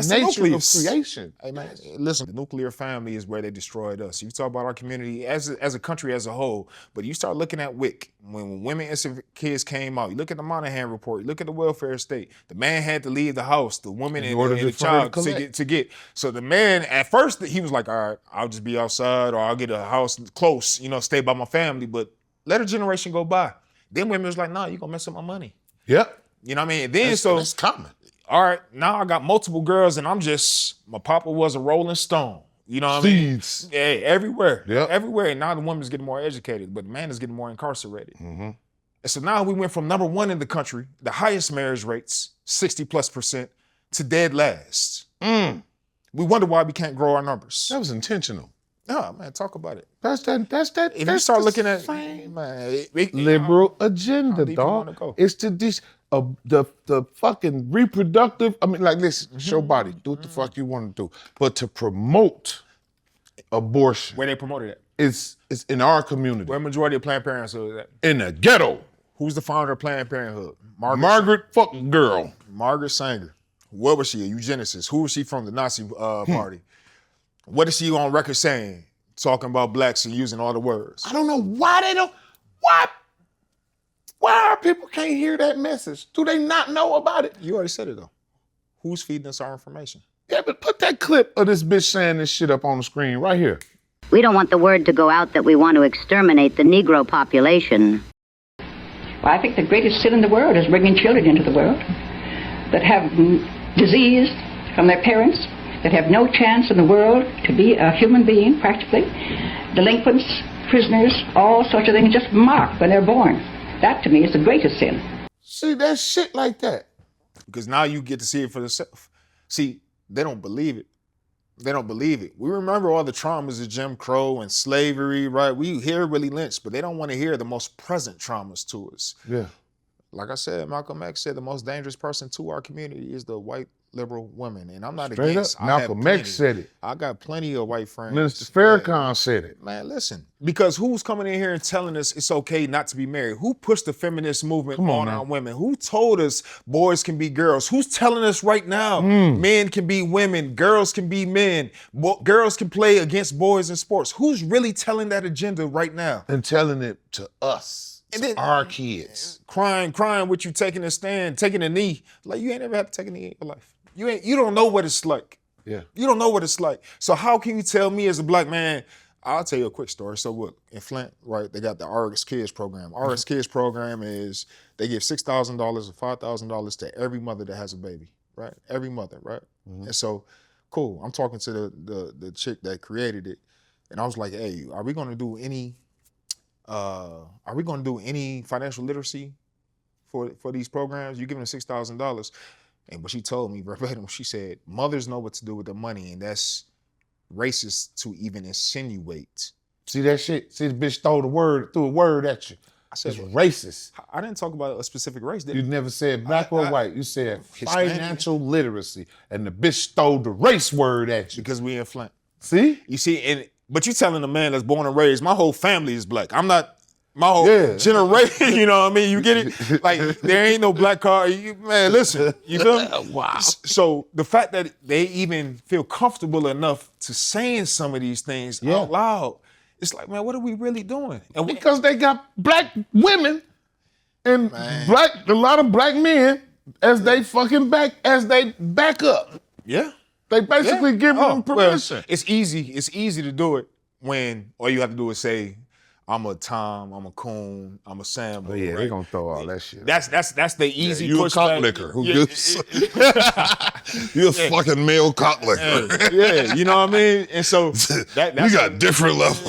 nature of creation. Hey man, listen, the nuclear family is where they destroyed us. You talk about our community as a country as a whole, but you start looking at WIC, when women and kids came out, you look at the Monahan report, you look at the welfare state, the man had to leave the house, the woman and the child to get. So the man, at first, he was like, all right, I'll just be outside or I'll get a house close, stay by my family, but let a generation go by. Then women was like, nah, you're gonna mess up my money. Yep. You know what I mean? Then that's common. All right, now I got multiple girls and my papa was a Rolling Stone. You know what I mean? Yeah, everywhere. Everywhere. And now the woman's getting more educated, but the man is getting more incarcerated. And so now we went from #1 in the country, the highest marriage rates, 60+%, to dead last. We wonder why we can't grow our numbers. That was intentional. Oh, man, talk about it. That's that. If you start looking at, man, liberal agenda, dog. It's the fucking reproductive. I mean, like, listen, it's your body. Do what the fuck you want to do. But to promote abortion. Where they promoted it? It's in our community. Where majority of Planned Parenthood is at? In the ghetto. Who's the founder of Planned Parenthood? Margaret fucking girl. Margaret Sanger. What was she? A eugenicist. Who was she from the Nazi party? What is she on record saying? Talking about blacks and using all the words. I don't know why they don't. Why our people can't hear that message? Do they not know about it? You already said it though. Who's feeding us our information? Yeah, but put that clip of this bitch saying this shit up on the screen right here. We don't want the word to go out that we want to exterminate the Negro population. Well, I think the greatest sin in the world is bringing children into the world that have disease from their parents, that have no chance in the world to be a human being, practically. Delinquents, prisoners, all sorts of things just marked when they're born. That, to me, is the greatest sin. See, that shit like that. Because now you get to see it for yourself. See, they don't believe it. They don't believe it. We remember all the traumas of Jim Crow and slavery, right? We hear Willie Lynch, but they don't want to hear the most present traumas to us. Yeah. Like I said, Malcolm X said the most dangerous person to our community is the white liberal women. And I'm not Straight against. Up. Malcolm X said it. I got plenty of white friends. Minister Farrakhan said it. Man, listen. Because who's coming in here and telling us it's okay not to be married? Who pushed the feminist movement on our women? Who told us boys can be girls? Who's telling us right now men can be women, girls can be men, girls can play against boys in sports? Who's really telling that agenda right now? And telling it to us. And then, our kids. Crying with you, taking a stand, taking a knee. Like, you ain't ever had to take a knee in your life. You don't know what it's like. Yeah. You don't know what it's like. So how can you tell me as a black man, I'll tell you a quick story. So look, in Flint, right, they got the RX Kids program. RX Kids program is they give $6,000 or $5,000 to every mother that has a baby, right? Every mother, right? And so, cool. I'm talking to the chick that created it, and I was like, hey, are we gonna do any financial literacy for these programs? You giving them $6,000. And but she told me verbatim, she said, mothers know what to do with their money, and that's racist to even insinuate. See that shit? See the bitch threw a word at you. I said, It's racist. I didn't talk about a specific race. You never said black or white. You said Hispanic. financial literacy. And the bitch stole the race word at you. Because we in Flint. See? You see, but you telling a man that's born and raised, my whole family is black. I'm not, my whole generation, you know what I mean? You get it? Like, there ain't no black card. Man, listen, you feel me? Wow. So the fact that they even feel comfortable enough to saying some of these things out loud, it's like, man, what are we really doing? And Because they got black women and a lot of black men as they back up. Yeah. They basically giving them permission. Well, it's easy to do it when all you have to do is say, I'm a Tom, I'm a Coon, I'm a Sambo. Oh yeah, right? they gonna throw all that shit. That's the easy you a pushback. cock licker who gives you a fucking male cock licker. Yeah, you know what I mean? And so that's you got different levels.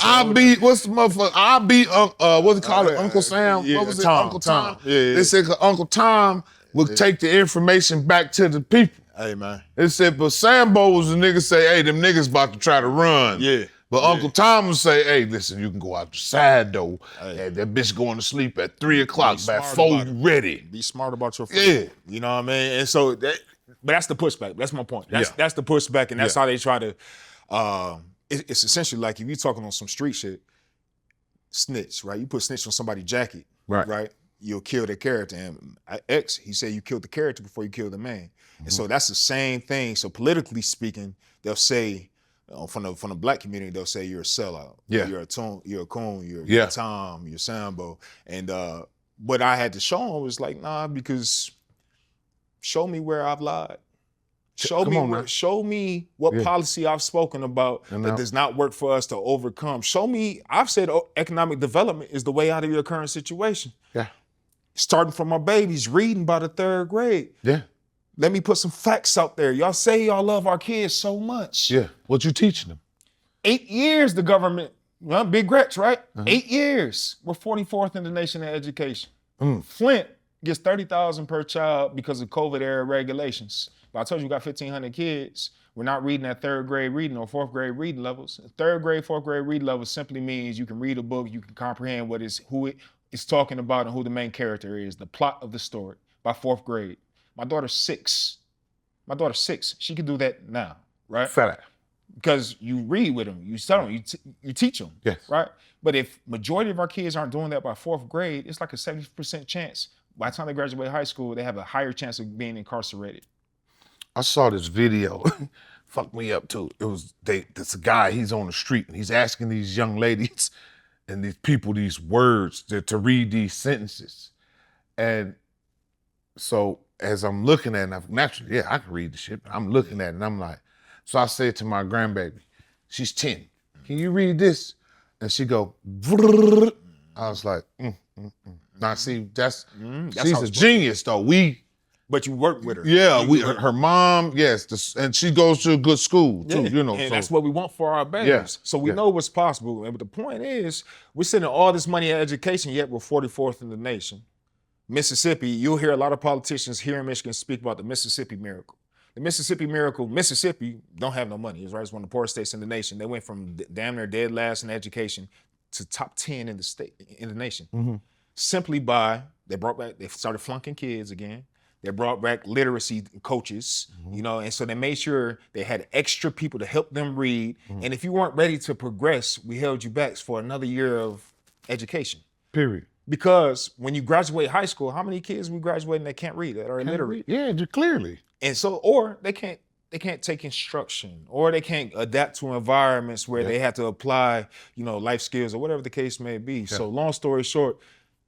I beat what's the motherfucker? I beat what's it called? Uncle Sam. Yeah, What was it? Tom, Uncle Tom. Yeah. They said Uncle Tom would take the information back to the people. Hey man. They said, but Sambo was the nigga say, hey, them niggas about to try to run. Yeah. But Uncle Tom would say, hey, listen, you can go out the side though. Hey, that bitch going to sleep at 3 o'clock. By 4, you ready. Be smart about your food. You know what I mean? And so but that's the pushback. That's my point. That's the pushback, and that's how they try to it's essentially like if you're talking on some street shit, snitch, right? You put snitch on somebody's jacket, right? You'll kill their character. And X, he said you killed the character before you killed the man. And so that's the same thing. So politically speaking, they'll say, from the black community, they'll say you're a sellout. Yeah. You're a Coon, you're a Tom, you're Sambo. And what I had to show him was like, nah, because show me where I've lied. Show me what policy I've spoken about that does not work for us to overcome. Show me, I've said economic development is the way out of your current situation. Yeah. Starting from our babies, reading by the 3rd grade. Yeah. Let me put some facts out there. Y'all say y'all love our kids so much. Yeah. What you teaching them? 8 years the government, well, Big Gretch, right? 8 years. We're 44th in the nation in education. Flint gets $30,000 per child because of COVID era regulations. But I told you we got 1,500 kids. We're not reading at 3rd grade reading or 4th grade reading levels. 3rd grade, 4th grade reading levels simply means you can read a book, you can comprehend who it is talking about and who the main character is, the plot of the story by 4th grade. My daughter's 6. She can do that now, right? Fat. Because you read with them, you tell them, you teach them, right? But if majority of our kids aren't doing that by 4th grade, it's like a 70% chance. By the time they graduate high school, they have a higher chance of being incarcerated. I saw this video, fucked me up too. It was this guy, he's on the street and he's asking these young ladies and these people these words to read these sentences. And so as I'm looking at it, naturally, I can read the shit, but I'm looking at it and I'm like, so I said to my grandbaby, she's 10, can you read this? And she go, brrr. I was like, Now see, she's a genius though. But you work with her. Yeah, her mom, yes, and she goes to a good school too, you know. And that's what we want for our babies. Yeah. So we know what's possible. And but the point is, we're sending all this money at education, yet we're 44th in the nation. Mississippi, you'll hear a lot of politicians here in Michigan speak about the Mississippi miracle. The Mississippi miracle, Mississippi don't have no money. It's one of the poorest states in the nation. They went from damn near dead last in education to top 10 in the nation. Simply by, they started flunking kids again. They brought back literacy coaches, you know, and so they made sure they had extra people to help them read. And if you weren't ready to progress, we held you back for another year of education. Period. Because when you graduate high school, how many kids we graduating that can't read, that are illiterate? Yeah, clearly. And so, or they can't take instruction, or they can't adapt to environments where they have to apply, you know, life skills or whatever the case may be. So long story short,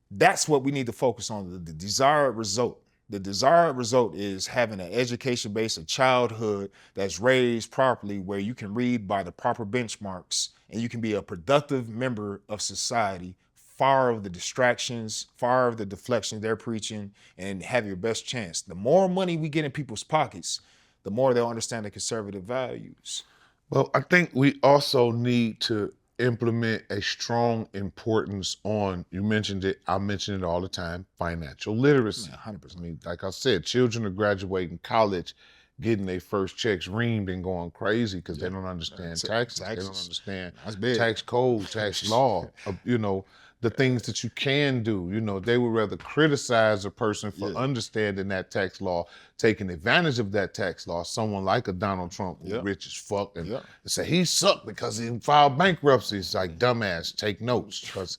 that's what we need to focus on, the desired result. The desired result is having an education base, a childhood that's raised properly where you can read by the proper benchmarks and you can be a productive member of society, far of the distractions, far of the deflections they're preaching, and have your best chance. The more money we get in people's pockets, the more they'll understand the conservative values. Well, I think we also need to implement a strong importance on, you mentioned it, I mention it all the time, financial literacy. 100%. I mean, like I said, children are graduating college, getting their first checks reamed and going crazy because they don't understand taxes. They don't understand tax code, tax law, you know, the things that you can do. You know, they would rather criticize a person for understanding that tax law, taking advantage of that tax law, someone like a Donald Trump, rich as fuck, and say he sucked because he filed bankruptcy. It's like, dumbass, take notes, because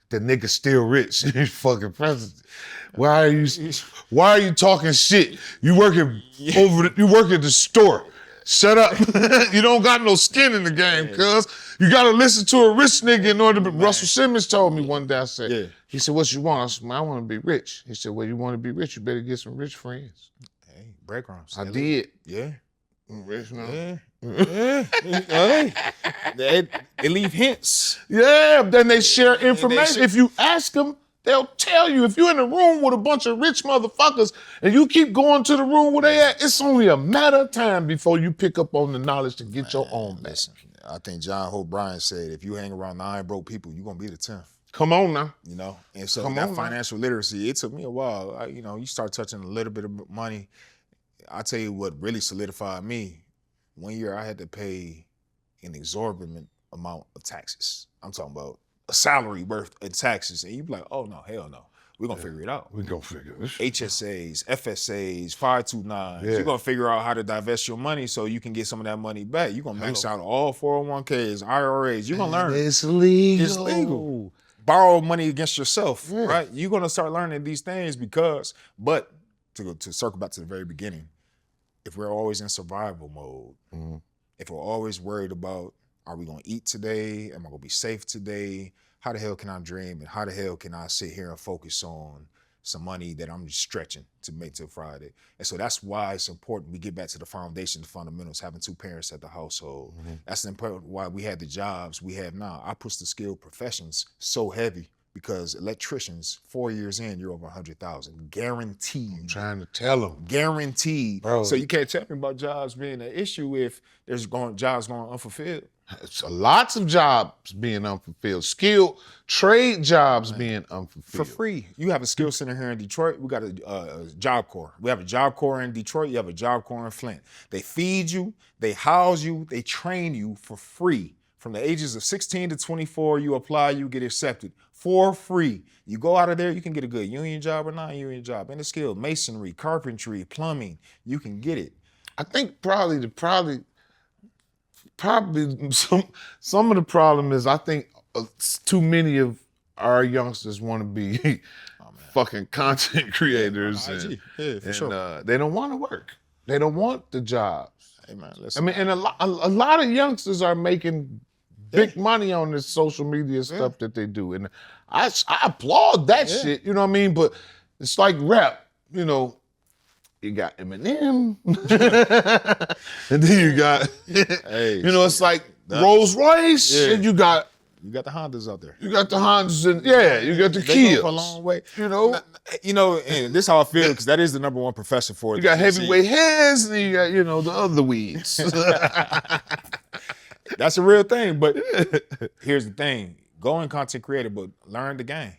the nigga's still rich. He's fucking president. Why are you talking shit? You work at the store. Shut up. You don't got no skin in the game, cuz. You got to listen to a rich nigga in order to be. Russell Simmons told me one day, I said, he said, what you want? I said, I want to be rich. He said, well, you want to be rich, you better get some rich friends. Hey, breadcrumbs. I did. Yeah. I'm rich now. They leave hints. Yeah, then they share information. If you ask them, they'll tell you. If you're in a room with a bunch of rich motherfuckers and you keep going to the room where they at, it's only a matter of time before you pick up on the knowledge to get your own back. Listen, I think John Hope Bryan said, if you hang around 9 broke people, you're going to be the 10th. Come on now. You know? And so that financial literacy, it took me a while. You start touching a little bit of money. I'll tell you what really solidified me. One year I had to pay an exorbitant amount of taxes. I'm talking about a salary worth of taxes. And you'd be like, oh, no, hell no. We're going to figure it out. We're going to figure this. HSAs, FSAs, 529s. You're going to figure out how to divest your money so you can get some of that money back. You're going to max out all 401ks, IRAs. You're going to learn. It's legal. It's legal. Borrow money against yourself, right? You're going to start learning these things but to circle back to the very beginning, if we're always in survival mode, if we're always worried about, are we going to eat today? Am I going to be safe today? How the hell can I dream? And how the hell can I sit here and focus on some money that I'm just stretching to make till Friday? And so that's why it's important we get back to the foundation, the fundamentals, having 2 parents at the household. That's important why we have the jobs we have now. I push the skilled professions so heavy because electricians, 4 years in, you're over 100,000, guaranteed. I'm trying to tell them. Guaranteed. Bro. So you can't tell me about jobs being an issue if there's jobs going unfulfilled. It's lots of jobs being unfulfilled. Skilled trade jobs being unfulfilled. For free. You have a skill center here in Detroit. We got a Job Corps. We have a Job Corps in Detroit. You have a Job Corps in Flint. They feed you, they house you, they train you for free. From the ages of 16 to 24, you apply, you get accepted for free. You go out of there, you can get a good union job or non-union job. Any skill, masonry, carpentry, plumbing, you can get it. I think probably some of the problem is I think too many of our youngsters want to be fucking content creators, and they don't want to work. They don't want the jobs. Hey man, I mean, and a lot of youngsters are making big money on this social media stuff that they do, and I applaud that shit. You know what I mean? But it's like rap. You know, you got Eminem, and then you got, you know, it's like Rolls Royce, and you got the Hondas out there. You got the Hondas, and you got the Kias. Kias. A long way, you know. And this is how I feel because that is the number one profession for it. You got heavyweight heads, and you got the other weeds. That's a real thing. But here's the thing: go and content creator, but learn the game.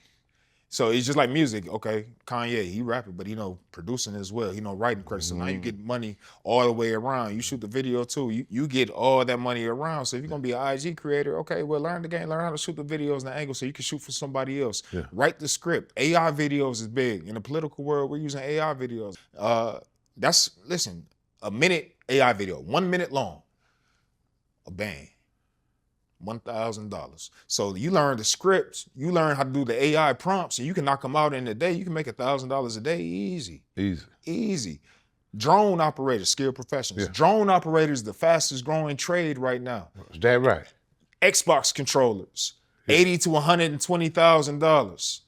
So it's just like music. Okay, Kanye, he rapping, but producing as well. Writing credits. So now you get money all the way around. You shoot the video too. You get all that money around. So if you're gonna be an IG creator, okay, well learn the game, learn how to shoot the videos and the angle so you can shoot for somebody else. Write the script. AI videos is big. In the political world, we're using AI videos. Listen, a minute AI video, 1 minute long. A bang. $1,000. So you learn the scripts, you learn how to do the AI prompts, and you can knock them out in a day. You can make $1,000 a day easy. Drone operators, skilled professionals. Drone operators, the fastest growing trade right now. Is that right? Xbox controllers, $80,000 to $120,000.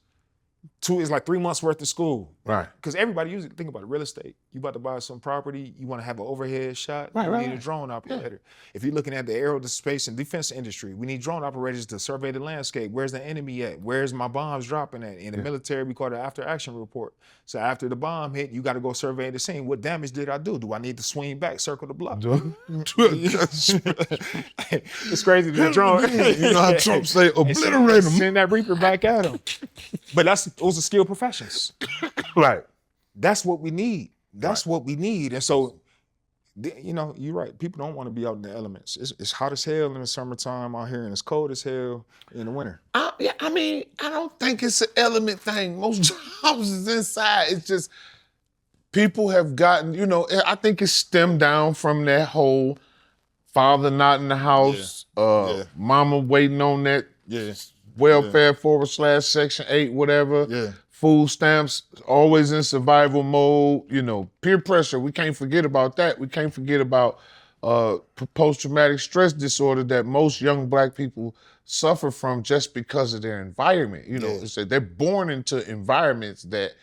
It's like 3 months worth of school. Right. Because everybody usually think about it, real estate. You about to buy some property, you want to have an overhead shot, Right, you right, need a right. drone operator. If you're looking at the aerospace and defense industry, we need drone operators to survey the landscape. Where's the enemy at? Where's my bombs dropping at? In the military, we call it an after action report. So after the bomb hit, you got to go survey the scene. What damage did I do? Do I need to swing back, circle the block? It's crazy. The drone. You know how Trump say, obliterate them. Send that Reaper back at him. But those are skilled professions. Right. That's what we need. That's what we need. And so, you know, you're right. People don't want to be out in the elements. It's hot as hell in the summertime out here, and it's cold as hell in the winter. Yeah, I mean, I don't think it's an element thing. Most jobs is inside. It's just people have gotten, you know, I think it's stemmed down from that whole father not in the house, mama waiting on that welfare / Section 8, whatever. Yeah. Food stamps, always in survival mode, you know, peer pressure. We can't forget about that. We can't forget about post-traumatic stress disorder that most young Black people suffer from just because of their environment. You know, it's that they're born into environments that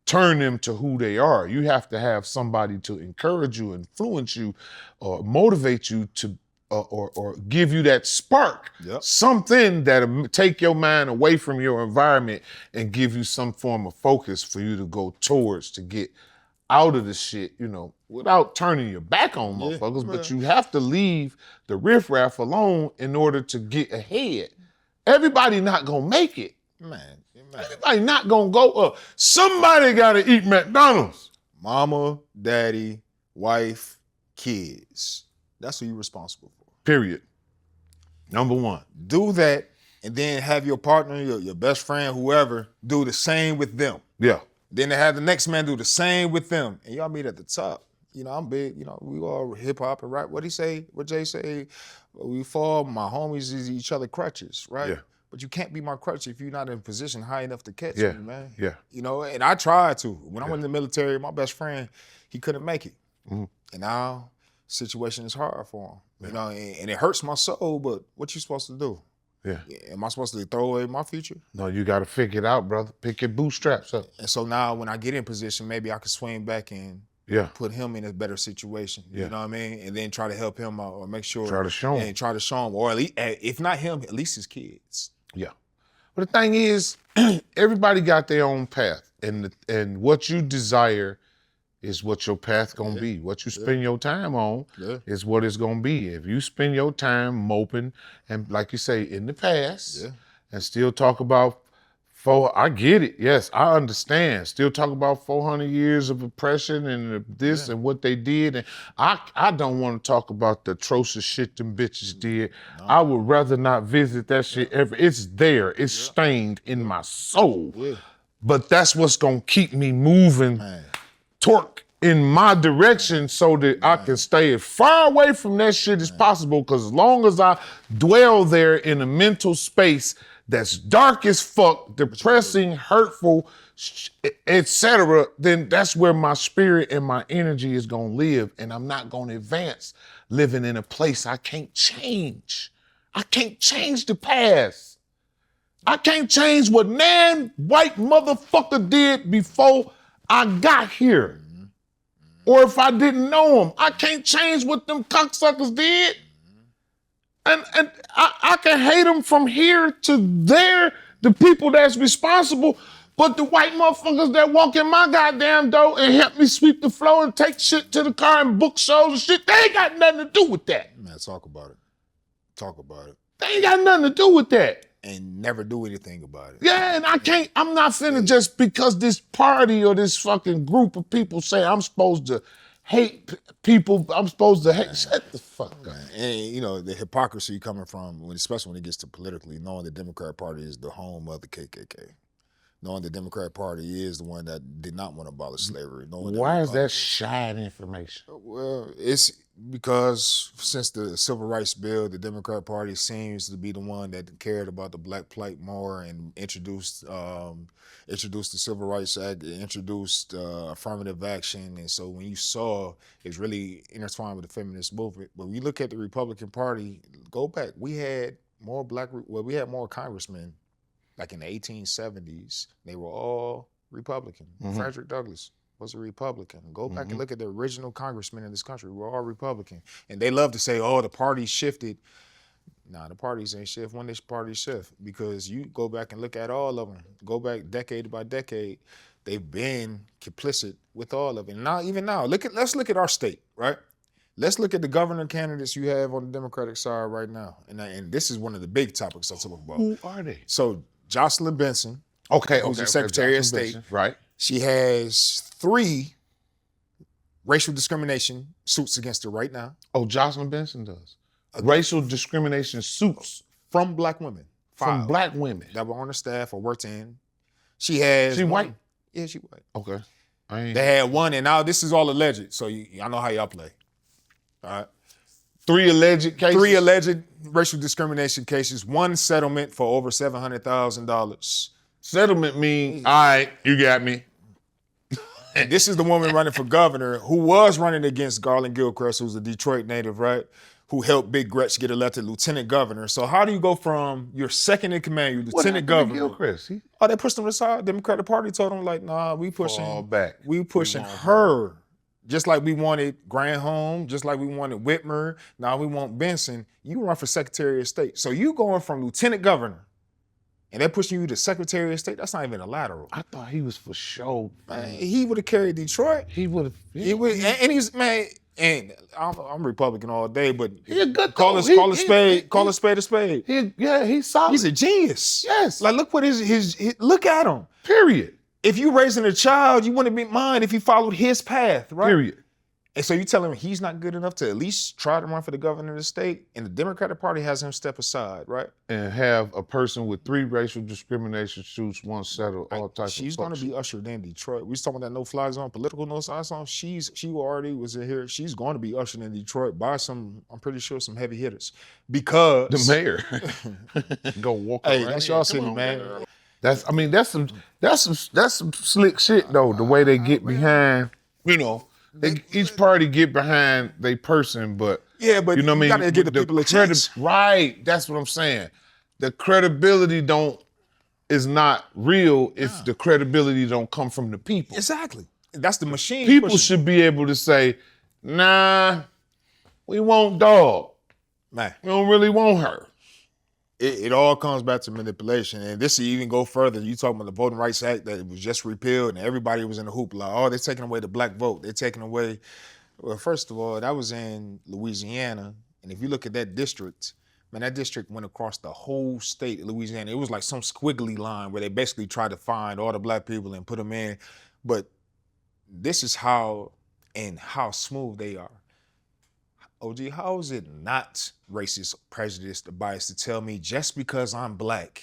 turn them to who they are. You have to have somebody to encourage you, influence you, or motivate you to or give you that spark, something that'll take your mind away from your environment and give you some form of focus for you to go towards to get out of the shit, you know, without turning your back on motherfuckers, but you have to leave the riffraff alone in order to get ahead. Everybody not gonna make it. Man. Everybody not gonna go up. Somebody gotta eat McDonald's. Mama, daddy, wife, kids. That's who you're responsible for. Period. Number one. Do that, and then have your partner, your best friend, whoever, do the same with them. Yeah. Then they have the next man do the same with them. And y'all meet at the top. You know, I'm big, you know, we all hip hop and rap. What Jay say? We fall, my homies is each other crutches, right? Yeah. But you can't be my crutch if you're not in position high enough to catch me, man. Yeah. You know, and I tried to. When I went in the military, my best friend, he couldn't make it. Mm-hmm. And now, situation is hard for him. You know, and it hurts my soul, but what you supposed to do? Yeah. Am I supposed to throw away my future? No, you got to figure it out, brother. Pick your bootstraps up. And so now when I get in position, maybe I can swing back and put him in a better situation. You know what I mean? And then try to help him out or make sure. Try to show him. And try to show him. Or at least, if not him, at least his kids. Yeah. But the thing is, everybody got their own path. And what you desire is what your path gonna be. What you spend your time on is what it's gonna be. If you spend your time moping and, like you say, in the past, and still talk about I get it, yes, I understand. Still talk about 400 years of oppression and this and what they did. And I don't want to talk about the atrocious shit them bitches did. No. I would rather not visit that shit ever. It's there, it's stained in my soul. Yeah. But that's what's gonna keep me moving. Torque in my direction so that I can stay as far away from that shit as possible, because as long as I dwell there in a mental space that's dark as fuck, depressing, hurtful, etc., then that's where my spirit and my energy is gonna live, and I'm not gonna advance living in a place I can't change. I can't change the past. I can't change what white motherfucker did before I got here. Or if I didn't know them. I can't change what them cocksuckers did. And I can hate them from here to there, the people that's responsible, but the white motherfuckers that walk in my goddamn door and help me sweep the floor and take shit to the car and book shows and shit, they ain't got nothing to do with that. Man, talk about it. Talk about it. They ain't got nothing to do with that. And never do anything about it. Yeah, and I'm not finna just because this party or this fucking group of people say I'm supposed to hate people, I'm supposed to hate, shut the fuck up. And you know, the hypocrisy coming from, especially when it gets to politically, knowing the Democrat Party is the home of the KKK. Knowing the Democrat Party is the one that did not want to abolish slavery. Why is that side information? Well, it's because since the Civil Rights Bill, the Democrat Party seems to be the one that cared about the black plight more and introduced the Civil Rights Act, introduced affirmative action. And so when you saw, it's really intertwined with the feminist movement. But when you look at the Republican Party, go back, we had more congressmen like in the 1870s, they were all Republican. Frederick Douglass was a Republican. Go back and look at the original congressmen in this country. We're all Republican. And they love to say, oh, the party shifted. Nah, the parties ain't shift. When this party shift? Because you go back and look at all of them. Go back decade by decade. They've been complicit with all of it. Now, even now, let's look at our state, right? Let's look at the governor candidates you have on the Democratic side right now. And this is one of the big topics I'll talk about. Who are they? So Jocelyn Benson, who's the Secretary of State. Benson, right. She has 3 racial discrimination suits against her right now. Oh, Jocelyn Benson does. Racial discrimination suits from black women. from black women that were on her staff or worked in. She has. She white? Yeah, she white. Okay. They had one, and now this is all alleged. So I know how y'all play. All right. 3 alleged cases? 3 alleged racial discrimination cases. 1 settlement for over $700,000. Settlement means, all right, you got me. And this is the woman running for governor who was running against Garland Gilchrist, who's a Detroit native, right? Who helped Big Gretsch get elected lieutenant governor. So how do you go from your second in command, your lieutenant governor? Gilchrist? They pushed him aside. Democratic Party told him, like, nah, we pushing her. Just like we wanted Granholm, just like we wanted Whitmer, now we want Benson. You run for Secretary of State. So you going from lieutenant governor and they're pushing you to Secretary of State, that's not even a lateral. I thought he was for sure. Man, he would have carried Detroit. He would have. He would, and he's, man, and I'm Republican all day, but he a good call a spade a spade. He's solid. He's a genius. Yes. Like, look what his look at him. Period. If you raising a child, you wouldn't be mine if he followed his path, right? Period. And so you tell him he's not good enough to at least try to run for the governor of the state, and the Democratic Party has him step aside, right? And have a person with 3 racial discrimination suits, 1 settled, all types of She's going to be ushered in Detroit. We was talking about that no-fly zone, political no-fly zone. She already was in here. She's going to be ushered in Detroit by I'm pretty sure, some heavy hitters. Because the mayor go walk around. Hey, that's y'all city, man. That's some slick shit though. The way they get behind, each party get behind their person, but yeah, but you know what I mean. Gotta give the people a chance. Right, that's what I'm saying. The credibility is not real if the credibility don't come from the people. Exactly. That's the machine. People should be able to say, nah, we want dog. Man, we don't really want her. It all comes back to manipulation. And this will even go further. You talking about the Voting Rights Act that was just repealed and everybody was in the hoopla. Oh, they're taking away the black vote. They're taking away, well, first of all, that was in Louisiana. And if you look at that district, man, that district went across the whole state of Louisiana. It was like some squiggly line where they basically tried to find all the black people and put them in. But this is how smooth they are. OG, how is it not racist, prejudiced, or biased to tell me just because I'm black,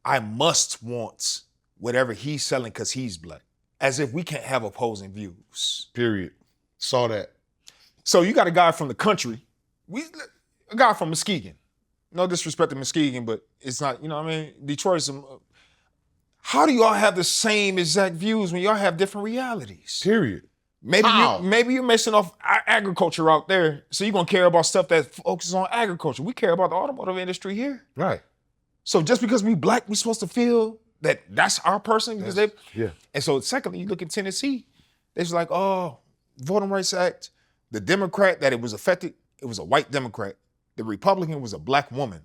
I must want whatever he's selling because he's black? As if we can't have opposing views. Period. Saw that. So you got a guy from the country, a guy from Muskegon. No disrespect to Muskegon, but it's not, you know what I mean? Detroit's how do y'all have the same exact views when y'all have different realities? Period. Maybe you're messing off agriculture out there, so you're gonna care about stuff that focuses on agriculture. We care about the automotive industry here. Right. So just because we black, we supposed to feel that that's our person because yeah. And so secondly, you look at Tennessee, it's like, oh, Voting Rights Act, the Democrat that it was affected, it was a white Democrat. The Republican was a black woman.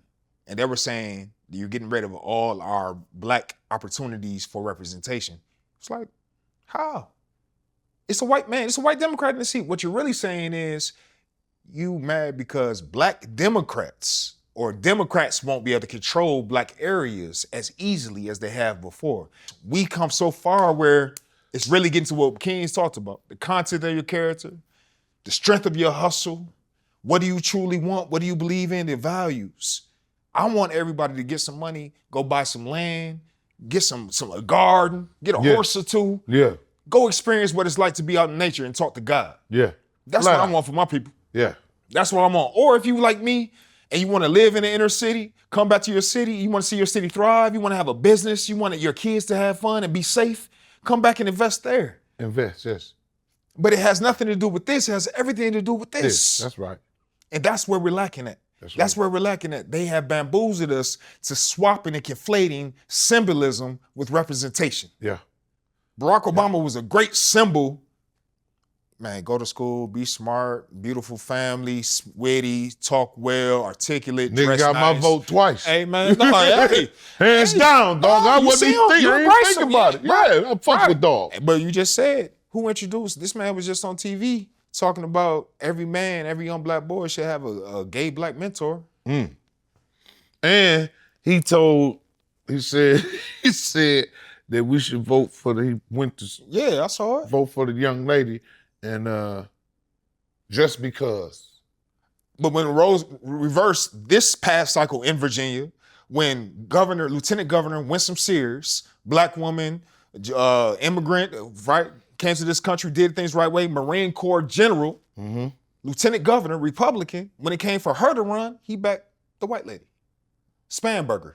And they were saying, you're getting rid of all our black opportunities for representation. It's like, how? It's a white man, it's a white Democrat in the seat. What you're really saying is you mad because black Democrats or Democrats won't be able to control black areas as easily as they have before. We come so far where it's really getting to what King's talked about. The content of your character, the strength of your hustle. What do you truly want? What do you believe in? The values. I want everybody to get some money, go buy some land, get a garden, get a horse or 2. Yeah. Go experience what it's like to be out in nature and talk to God. Yeah. That's what I want for my people. Yeah. That's what I'm on. Or if you like me and you want to live in the inner city, come back to your city, you want to see your city thrive, you want to have a business, you want your kids to have fun and be safe, come back and invest there. Invest, yes. But it has nothing to do with this. It has everything to do with this. That's right. And that's where we're lacking at. That's where we're lacking at. They have bamboozled us to swapping and conflating symbolism with representation. Yeah. Barack Obama was a great symbol. Man, go to school, be smart, beautiful family, witty, talk well, articulate, Nigga dress got nice. my vote twice. Hey, man, no, hey. Hands down, dog. I wasn't even thinking about it. Yeah, I fuck with dog. But you just said, who introduced? This man was just on TV talking about every man, every young black boy should have a gay black mentor. And he said that we should vote for he went to Yeah, I saw it. vote for the young lady, and just because. But when Rose reversed this past cycle in Virginia, when Lieutenant Governor Winsome Sears, black woman, immigrant, right, came to this country, did things right way, Marine Corps general, Lieutenant Governor, Republican, when it came for her to run, he backed the white lady. Spanberger.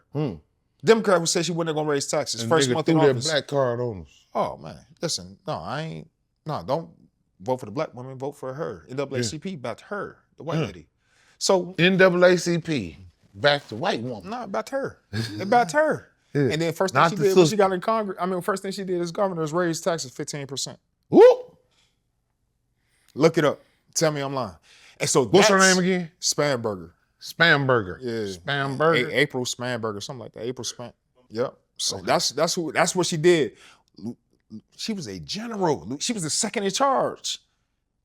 Democrat who said she wasn't gonna raise taxes. And First nigga month in threw office. that black card on us. Oh man, listen, don't vote for the black woman, vote for her. NAACP backed her, the white lady. So NAACP back to white woman. nah, backed her. They backed her. Yeah. And then first thing Not she the did when she sister. got in Congress, first thing she did as governor is raise taxes 15%. Whoop. Look it up. Tell me I'm lying. And so What's her that's name again? Spanberger. Spamberger. Yeah. Spamberger. April Spanberger, something like that. April Span. Yep. So that's what she did. She was a general. She was the second in charge.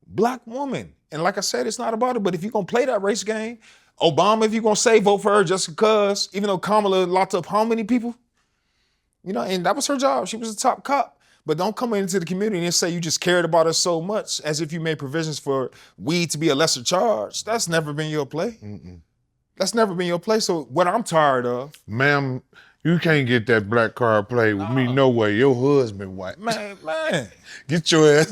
Black woman. And like I said, it's not about it, but if you're gonna play that race game, Obama, if you're gonna say vote for her just because, even though Kamala locked up how many people? You know, and that was her job. She was a top cop. But don't come into the community and say you just cared about us so much as if you made provisions for weed to be a lesser charge. That's never been your play. That's never been your play. So what I'm tired of, Ma'am, you can't get that black card played with me no way. Your husband white. man. Get your ass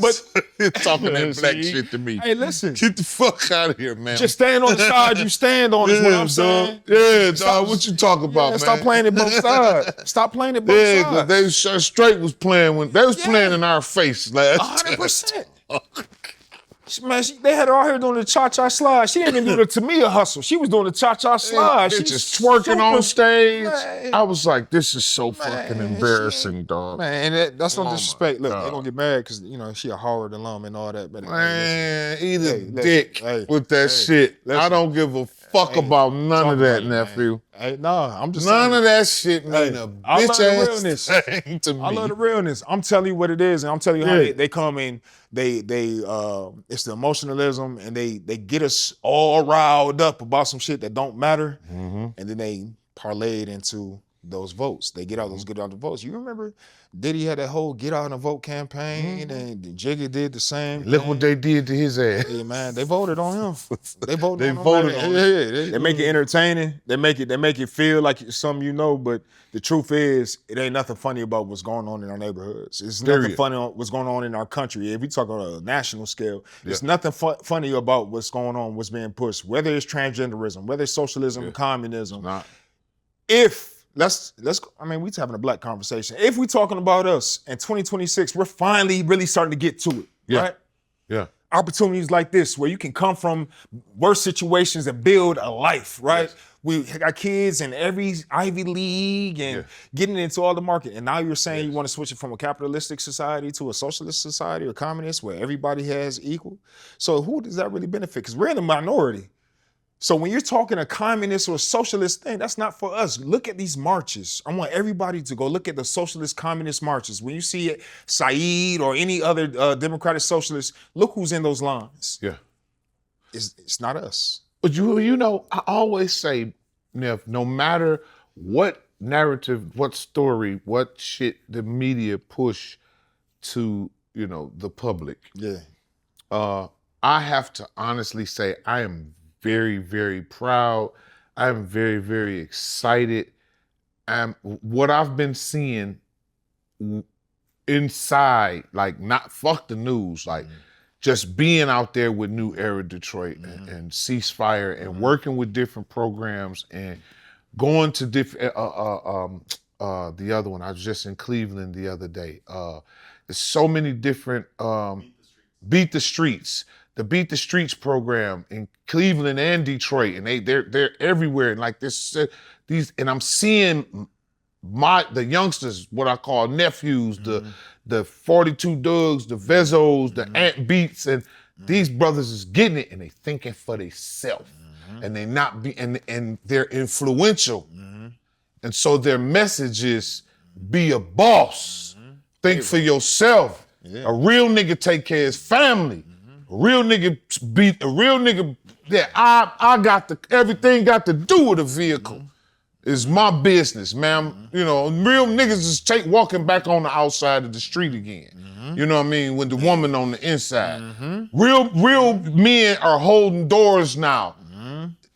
talking that black See? shit to me. Hey, listen. Get the fuck out of here, man. Just stand on the side you stand on is what I'm saying. Yeah, Stop- dog. What you talking about, Yeah, man? stop playing it both sides. Stop playing it both Yeah, 'cause sides. they was straight was playing when they was playing in our face last time. 100%. Man, they had her out here doing the cha-cha slide. She didn't even do the Tamia hustle. She was doing the cha-cha slide. She She's just twerking on stage. Man. I was like, this is so fucking embarrassing, dog. Man, and that's no Oh, disrespect. my Look, God. they gonna get mad because she a Howard alum and all that. But Man, eat a Hey, listen, dick hey, with that hey, shit. I listen. don't give a fuck about none talk of that, about it, man. nephew. Hey, nah, I'm just None saying. of that shit mean Hey, a I love bitch the ass realness. thing to me. I love the realness. I'm telling you what it is, and I'm telling you how Yeah. they come in. They it's the emotionalism, and they get us all riled up about some shit that don't matter, and then they parlay it into those votes. They get out the votes. You remember Diddy had that whole get out and vote campaign, and Jigga did the same. Look thing. what they did to his ass. Yeah, man, they voted on him. They voted They on him. voted man. on Yeah, they make it entertaining. They make it feel like it's something you know, but the truth is, it ain't nothing funny about what's going on in our neighborhoods. It's nothing Period. funny on what's going on in our country. If we talk on a national scale, it's nothing funny about what's going on, what's being pushed, whether it's transgenderism, whether it's socialism, communism. Nah. If let's we having a black conversation. If we talking about us in 2026, we're finally really starting to get to it, Yeah. right? Yeah. Opportunities like this where you can come from worse situations and build a life, right? Yes. We got kids in every Ivy League and getting into all the market. And now you're saying you want to switch it from a capitalistic society to a socialist society or communist where everybody has equal. So who does that really benefit? Because we're in the minority. So when you're talking a communist or a socialist thing, that's not for us. Look at these marches. I want everybody to go look at the socialist communist marches. When you see it, Saeed or any other democratic socialist, look who's in those lines. Yeah. It's not us. But you know, I always say, Neff, no matter what narrative, what story, what shit the media push to, the public, I have to honestly say I am very, very proud. I'm very, very excited. What I've been seeing inside, like not fuck the news, like just being out there with New Era Detroit and Ceasefire and working with different programs and going to different, the other one, I was just in Cleveland the other day. There's so many different, Beat the Streets the Beat the Streets program in Cleveland and Detroit, and they're everywhere. And like this, and I'm seeing the youngsters, what I call nephews, the 42 Dougs, the Vezos, the Ant Beats, and these brothers is getting it, and they thinking for themselves, and they not be and they're influential, and so their message is be a boss, think for yourself. A real nigga take care of his family. A real nigga that I got everything got to do with a vehicle. It's my business, man. You know, real niggas is walking back on the outside of the street again. You know what I mean? With the woman on the inside. Real men are holding doors now.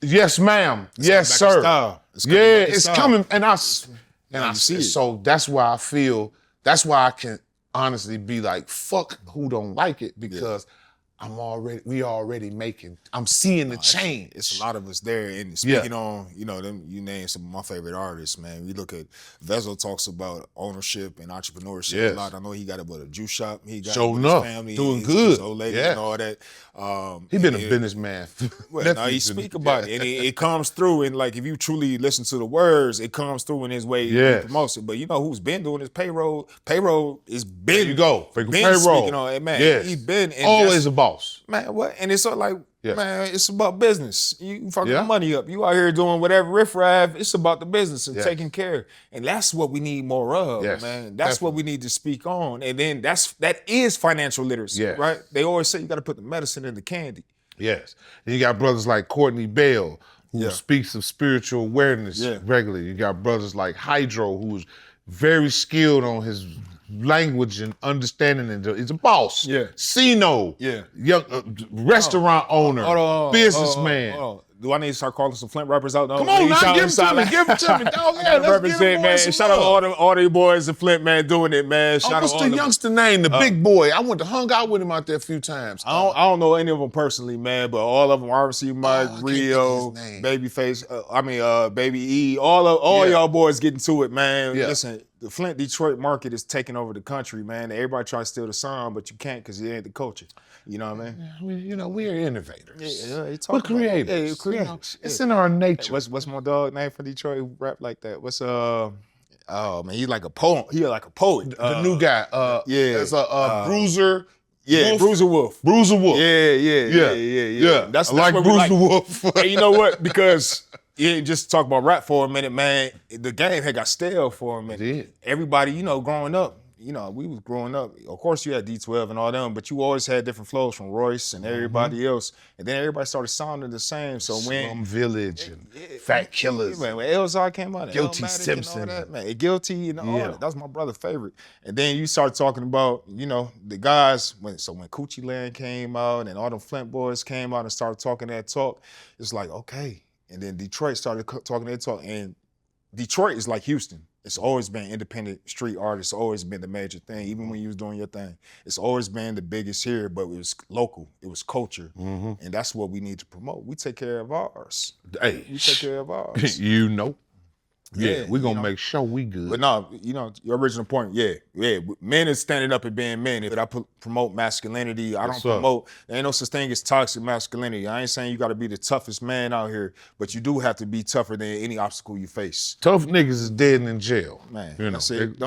Yes, ma'am. Yes, sir. It's coming. And I see it. So that's why I feel, that's why I can honestly be like, fuck who don't like it, because I'm seeing the change. It's a lot of us there. And speaking on, you know, you named some of my favorite artists, man. We look at Vezo talks about ownership and entrepreneurship a lot. I know he got a juice shop. He got his family, doing good. His old lady and all that. He been a businessman. Well, no, he speak about it, and it comes through. And like, if you truly listen to the words, it comes through in his way he promotes it. But you know who's been doing his payroll? Payroll is been. There you go. Been payroll. Speaking on it, man. He been always a boss. Man, what? And it's like, man, it's about business. You fucking money up. You out here doing whatever riffraff. It's about the business and taking care. And that's what we need more of, man. That's what we need to speak on. And then that is financial literacy, right? They always say you got to put the medicine in the candy. Yes. And you got brothers like Courtney Bell, who speaks of spiritual awareness regularly. You got brothers like Hydro, who's very skilled on his language and understanding, and he's a boss. Sino, young restaurant owner, businessman. Do I need to start calling some Flint rappers out? Come on, now, give it to me, give it to me. Dog, let's get man. Shout out all the boys in Flint, man, doing it, man. Shout out what's the youngster name? The big boy. I went to hung out with him out there a few times. I don't know any of them personally, man, but all of them, RC Mike, Rio, Babyface, Baby E, all y'all boys getting to it, man. Listen, the Flint, Detroit market is taking over the country, man. Everybody tries to steal the sound, but you can't because it ain't the culture. You know what I mean? We're innovators. We're creators. Creators. It's in our nature. What's my dog name from Detroit who rap like that? What's oh man, he's like a poem. He's like a poet. The new guy. There's a Bruiser. Yeah, Bruiser Wolf. Bruiser Wolf. Yeah. That's like Bruiser Wolf. And you know what? Because just talk about rap for a minute, man. The game had got stale for a minute. It did. Everybody, growing up, we was growing up. Of course, you had D12 and all them, but you always had different flows from Royce and everybody else. And then everybody started sounding the same. So Slum Village and Fat Killers. Man, when Elzar came out, Guilty Simpson. And all that, man. Guilty and all that. That was my brother's favorite. And then you start talking about, the guys, when Coochie Land came out and all them Flint boys came out and started talking that talk, it's like, okay. And then Detroit started talking that talk. And Detroit is like Houston. It's always been independent street artists, always been the major thing, even when you was doing your thing. It's always been the biggest here, but it was local. It was culture. And that's what we need to promote. We take care of ours. Hey. We take care of ours. Yeah, we're going to make sure we good. But no, your original point, men is standing up and being men. If I promote masculinity, I don't promote, there ain't no such thing as toxic masculinity. I ain't saying you got to be the toughest man out here, but you do have to be tougher than any obstacle you face. Tough niggas is dead and in jail. Man, that's it.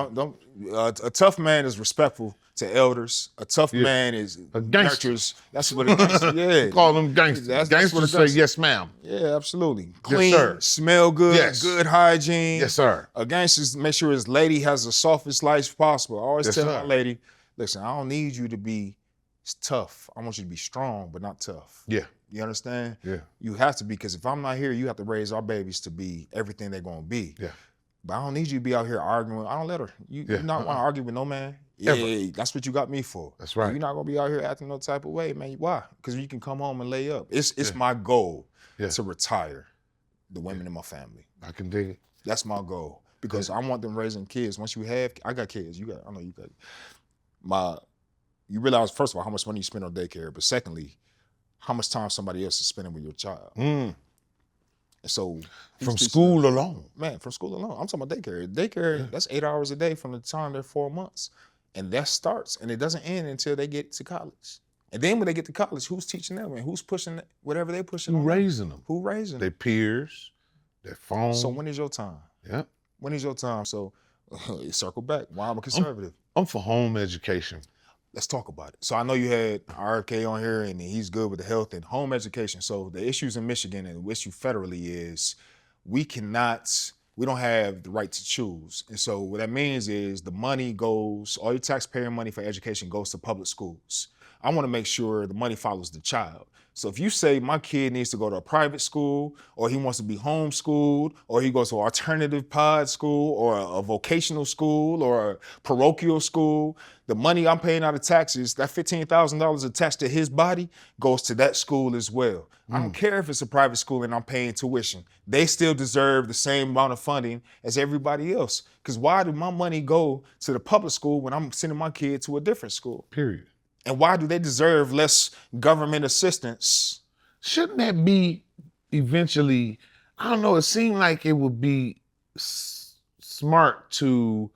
A tough man is respectful to elders. A tough man is a gangster. Nurtures. That's what it is. Yeah. Call them gangsters. Gangsters say yes, ma'am. Yeah, absolutely. Clean, yes, sir. Smell good, good hygiene. Yes, sir. A gangster make sure his lady has the softest life possible. I always tell my lady, listen, I don't need you to be tough. I want you to be strong, but not tough. Yeah. You understand? Yeah. You have to be, because if I'm not here, you have to raise our babies to be everything they're going to be. Yeah. But I don't need you to be out here arguing. I don't let her. You not want to argue with no man. Ever. That's what you got me for. That's right. You're not gonna be out here acting no type of way, man. Why? Because you can come home and lay up. It's my goal to retire the women in my family. I can dig it. That's my goal, because I want them raising kids. Once you have, I got kids. I know you got. You realize, first of all, how much money you spend on daycare, but secondly, how much time somebody else is spending with your child. So from school alone. Man, from school alone. I'm talking about daycare. Daycare, that's 8 hours a day from the time they're 4 months. And that starts, and it doesn't end until they get to college. And then when they get to college, who's teaching them and who's pushing whatever they pushing? Who on them? raising them? Who raising Their them? peers, their phone. So when is your time? Yeah. When is your time? So circle back. Why I'm a conservative. I'm for home education. Let's talk about it. So I know you had RFK on here and he's good with the health and home education. So the issues in Michigan and the issue federally is we don't have the right to choose. And so what that means is the money goes, all your taxpayer money for education goes to public schools. I want to make sure the money follows the child. So if you say my kid needs to go to a private school, or he wants to be homeschooled, or he goes to an alternative pod school, or a vocational school, or a parochial school, the money I'm paying out of taxes, that $15,000 attached to his body goes to that school as well. I don't care if it's a private school and I'm paying tuition. They still deserve the same amount of funding as everybody else. Because why do my money go to the public school when I'm sending my kid to a different school? Period. And why do they deserve less government assistance? Shouldn't that be eventually, I don't know, it seemed like it would be smart to,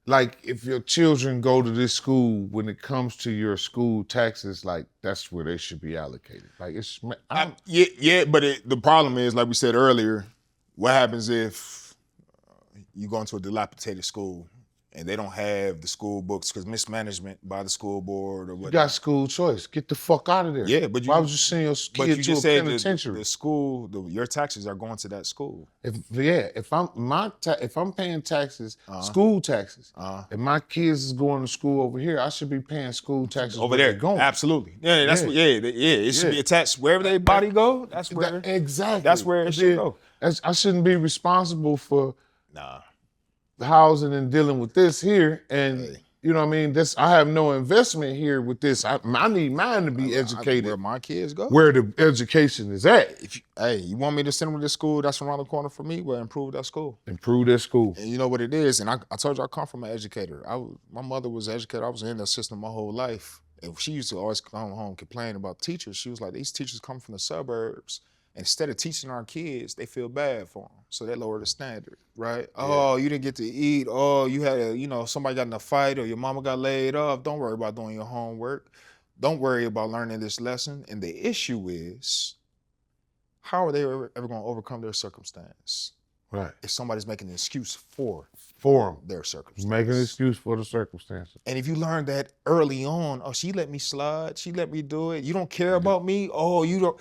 like, if your children go to this school, when it comes to your school taxes, like, that's where they should be allocated. Like, it's, but the problem is, like we said earlier, what happens if you go into a dilapidated school and they don't have the school books because mismanagement by the school board or what? You got school choice. Get the fuck out of there. Yeah, but why would you send your kid to a penitentiary? The school, your taxes are going to that school. If I'm paying taxes, school taxes, if my kids is going to school over here, I should be paying school taxes over there. Going. Absolutely. Yeah, that's it should be attached wherever their body go. That's where exactly. That's where it should go. I shouldn't be responsible for housing and dealing with this here, and you know what I mean. I have no investment here with this. I need mine to be educated. Where my kids go, where the education is at. You want me to send them to this school that's around the corner from me? Well, improve that school. Improve that school. And you know what it is. And I told you I come from an educator. My mother was an educator. I was in that system my whole life. And she used to always come home and complain about teachers. She was like, these teachers come from the suburbs. Instead of teaching our kids, they feel bad for them. So they lower the standard, right? Yeah. Oh, you didn't get to eat. Oh, you had somebody got in a fight or your mama got laid off. Don't worry about doing your homework. Don't worry about learning this lesson. And the issue is, how are they ever going to overcome their circumstance? Right. If somebody's making an excuse for their circumstance. Making an excuse for the circumstances. And if you learn that early on, oh, she let me slide. She let me do it. You don't care about me. Oh, you don't.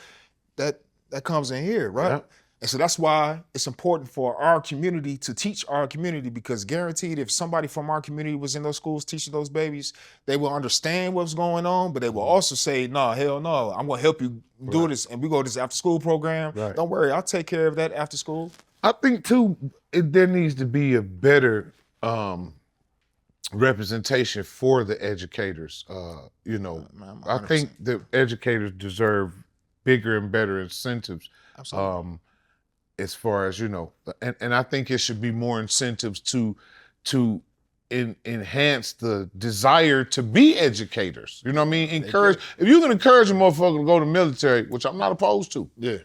That comes in here, right? Yeah. And so that's why it's important for our community to teach our community, because guaranteed if somebody from our community was in those schools teaching those babies, they will understand what's going on, but they will also say, no, hell no, I'm going to help you do this. And we go to this after school program. Right. Don't worry, I'll take care of that after school. I think too, there needs to be a better representation for the educators. I think the educators deserve bigger and better incentives. Absolutely. As far as, and I think it should be more incentives to enhance the desire to be educators. You know what I mean? If you can encourage a motherfucker to go to the military, which I'm not opposed to. Yeah.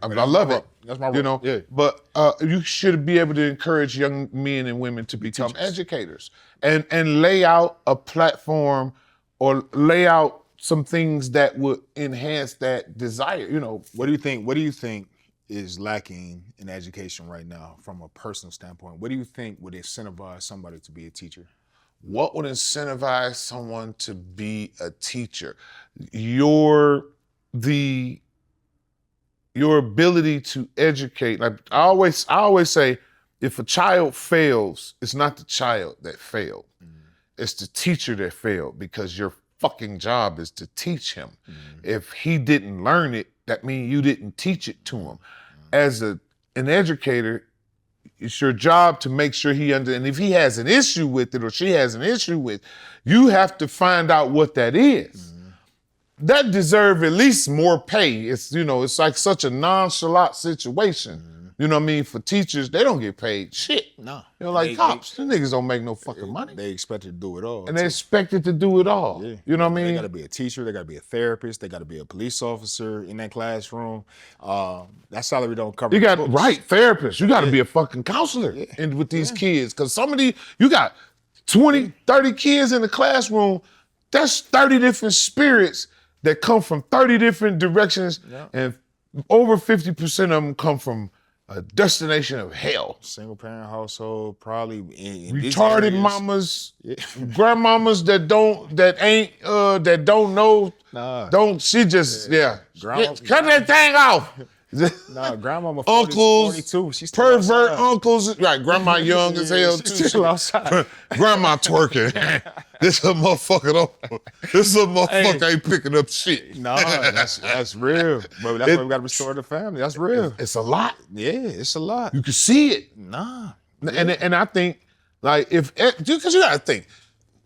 I love it. That's my role. Yeah. But you should be able to encourage young men and women to become educators and lay out a platform or lay out some things that would enhance that desire. What do you think is lacking in education right now from a personal standpoint? What do you think would incentivize somebody to be a teacher? What would incentivize someone to be a teacher? Your ability to educate. Like I always say, if a child fails, it's not the child that failed. Mm-hmm. It's the teacher that failed, because your fucking job is to teach him. Mm-hmm. If he didn't learn it, that means you didn't teach it to him. Mm-hmm. As an educator, it's your job to make sure and if he has an issue with it or she has an issue with, you have to find out what that is. Mm-hmm. That deserve at least more pay. It's like such a nonchalant situation. Mm-hmm. You know what I mean? For teachers, they don't get paid shit. No. Like cops, the niggas don't make no fucking money. They expected to do it all. And they expected to do it all. Yeah. You know what I mean? They gotta be a teacher, they gotta be a therapist, they gotta be a police officer in that classroom. That salary don't cover you got therapist. You gotta be a fucking counselor with these kids. Cause some of you got 20, 30 kids in the classroom, that's 30 different spirits that come from 30 different directions, and over 50% of them come from a destination of hell. Single parent household, probably in these Retarded areas. mamas, grandmamas that don't know. Nah. She just Grandma- cut that thing off. Nah, grandmama 40, Uncles, 42. She's still pervert outside. uncles, right? Grandma young as hell too. She's still outside. Grandma twerking. This a motherfucker don't. This a motherfucker ain't picking up shit. Nah, that's real. But that's why we gotta restore the family. That's real. It's a lot. Yeah, it's a lot. You can see it. Nah. And I think, like, because you gotta think,